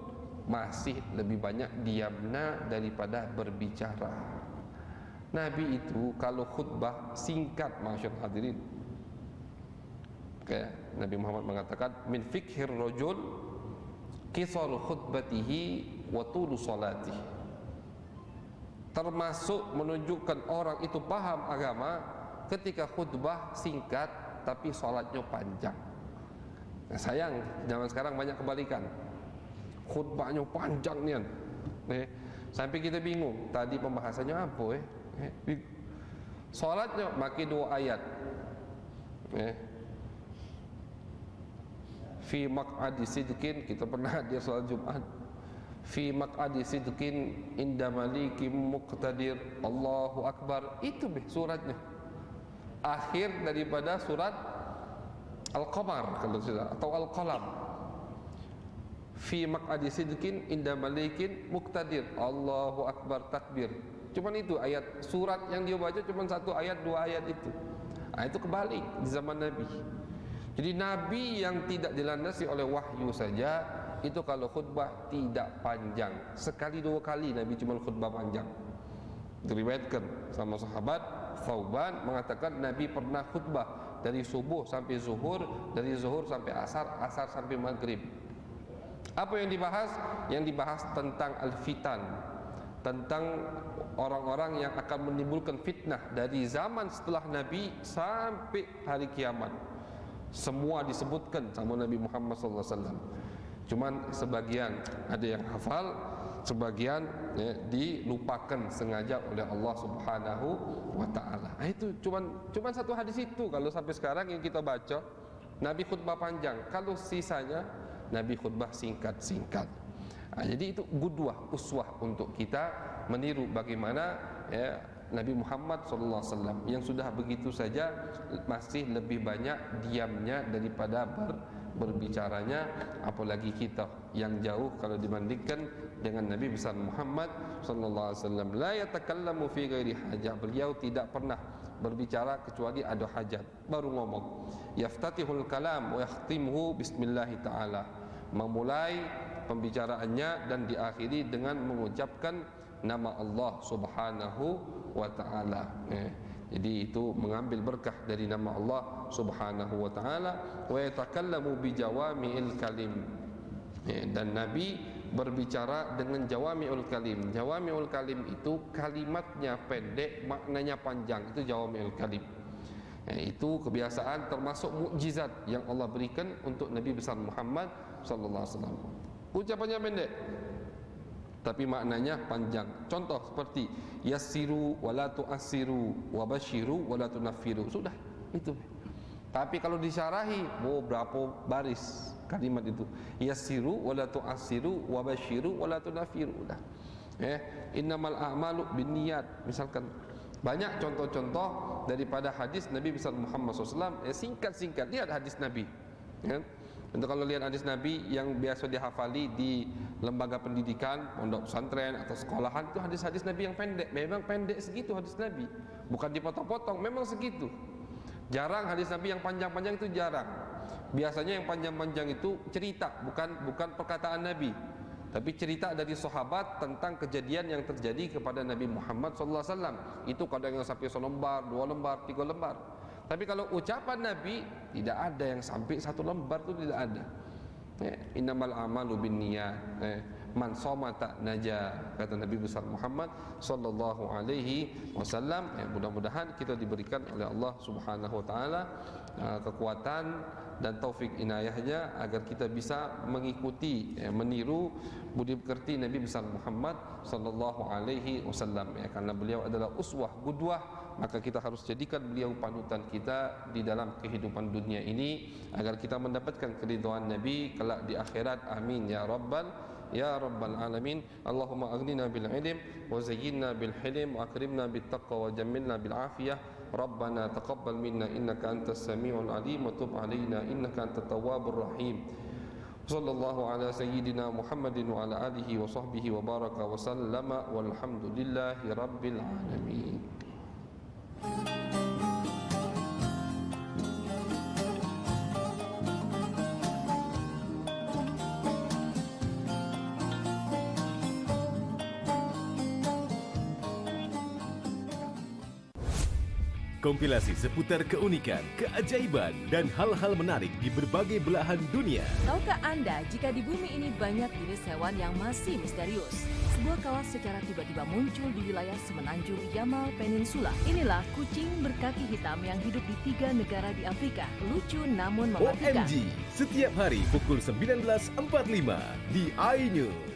masih lebih banyak diamnya daripada berbicara. Nabi itu kalau khutbah singkat, masyaallah hadirin. Okay. Nabi Muhammad mengatakan min fikhir rajul qisar khutbatihi wa tulu salatihi. Termasuk menunjukkan orang itu paham agama ketika khutbah singkat tapi sholatnya panjang. Nah, sayang zaman sekarang banyak kebalikan, khutbahnya panjang nih, sampai kita bingung tadi pembahasannya apa sholatnya makin 2 ayat, fi maq'adi sidqin, kita pernah dia sholat Jumat, fi maq'adi sidqin inda malikim muqtadir, Allahu Akbar, itu suratnya akhir daripada surat Al-Qamar kalau tidak, atau Al-Qalam. Fi maq'adi sidqin inda malikin muqtadir, Allahu Akbar, takbir. Cuman itu ayat surat yang dia baca, cuman 1 ayat 2 ayat itu. Nah, itu kebalik di zaman Nabi. Jadi Nabi yang tidak dilandasi oleh wahyu saja, itu kalau khutbah tidak panjang. Sekali 2 kali Nabi cuma khutbah panjang. Diriwayatkan sama sahabat Thauban mengatakan Nabi pernah khutbah dari subuh sampai zuhur, dari zuhur sampai asar, asar sampai maghrib. Apa yang dibahas? Yang dibahas tentang al-fitan, tentang orang-orang yang akan menimbulkan fitnah dari zaman setelah Nabi sampai hari kiamat. Semua disebutkan sama Nabi Muhammad SAW. Cuman sebagian ada yang hafal, sebagian dilupakan sengaja oleh Allah Subhanahu wa taala. Nah, itu cuman 1 hadis itu kalau sampai sekarang yang kita baca, Nabi khutbah panjang, kalau sisanya Nabi khutbah singkat-singkat. Nah, jadi itu qudwah, uswah untuk kita meniru bagaimana Nabi Muhammad SAW yang sudah begitu saja masih lebih banyak diamnya daripada berbicaranya, apalagi kita yang jauh kalau dibandingkan dengan Nabi besar Muhammad sallallahu alaihi wasallam. La yatakallamu fi ghairi hajah, beliau tidak pernah berbicara kecuali ada hajat baru ngomong. Yaftatihul kalam wa yakhtimuhu bismillah taala, memulai pembicaraannya dan diakhiri dengan mengucapkan nama Allah Subhanahu wa taala. Jadi itu mengambil berkah dari nama Allah Subhanahu wa taala. Wa yatakallamu bi jawami'il kalim, dan Nabi berbicara dengan jawami'ul kalim. Jawami'ul kalim itu kalimatnya pendek, maknanya panjang, itu jawami'ul kalim. Itu kebiasaan termasuk mukjizat yang Allah berikan untuk Nabi besar Muhammad sallallahu alaihi wasallam. Ucapannya pendek tapi maknanya panjang. Contoh seperti yassiru wala tu'assiru wa basyiru wala tunaffiru. Sudah, itu. Tapi kalau disyarahi, berapa baris kalimat itu? Yassiru wala tu'assiru wa basyiru wala tunaffiru. Sudah. Innamal a'malu binniyat. Misalkan banyak contoh-contoh daripada hadis Nabi besar Muhammad SAW. Singkat-singkat, lihat hadis Nabi. Untuk kalau lihat hadis Nabi yang biasa dihafali di lembaga pendidikan, pondok pesantren atau sekolahan, itu hadis-hadis Nabi yang pendek. Memang pendek segitu hadis Nabi, bukan dipotong-potong, memang segitu. Jarang hadis Nabi yang panjang-panjang, itu jarang. Biasanya yang panjang-panjang itu cerita, bukan perkataan Nabi, tapi cerita dari sahabat tentang kejadian yang terjadi kepada Nabi Muhammad SAW. Itu kadang yang sampai 1 lembar, 2 lembar, 3 lembar. Tapi kalau ucapan Nabi tidak ada yang sampai 1 lembar, itu tidak ada. Innamal a'malu binniyat. Man somata naja, kata Nabi besar Muhammad sallallahu alaihi wasallam. Mudah-mudahan kita diberikan oleh Allah Subhanahu wa taala kekuatan dan taufik inayahnya agar kita bisa mengikuti, meniru budi pekerti Nabi besar Muhammad sallallahu alaihi wasallam. Karena beliau adalah uswah, qudwah, maka kita harus jadikan beliau panutan kita di dalam kehidupan dunia ini agar kita mendapatkan keridhaan Nabi kelak di akhirat. Amin ya rabbal alamin. Allahumma aghnina bil ilm wa zayyinna bil hilm wa akrimna bit taqwa wa jammilna bil afiyah. Rabbana taqabbal minna innaka antas samiul alim wa tub alaina innaka antat tawwabur rahim. Sallallahu ala sayyidina Muhammadin wa ala alihi wa sahbihi wa baraka wa sallama walhamdulillahi rabbil alamin. Kompilasi seputar keunikan, keajaiban, dan hal-hal menarik di berbagai belahan dunia. Tahukah Anda jika di bumi ini banyak jenis hewan yang masih misterius? Sebuah kawas secara tiba-tiba muncul di wilayah semenanjung Yamal Peninsula. Inilah kucing berkaki hitam yang hidup di 3 negara di Afrika. Lucu namun mematikan. OMG, setiap hari pukul 19.45 di iNews.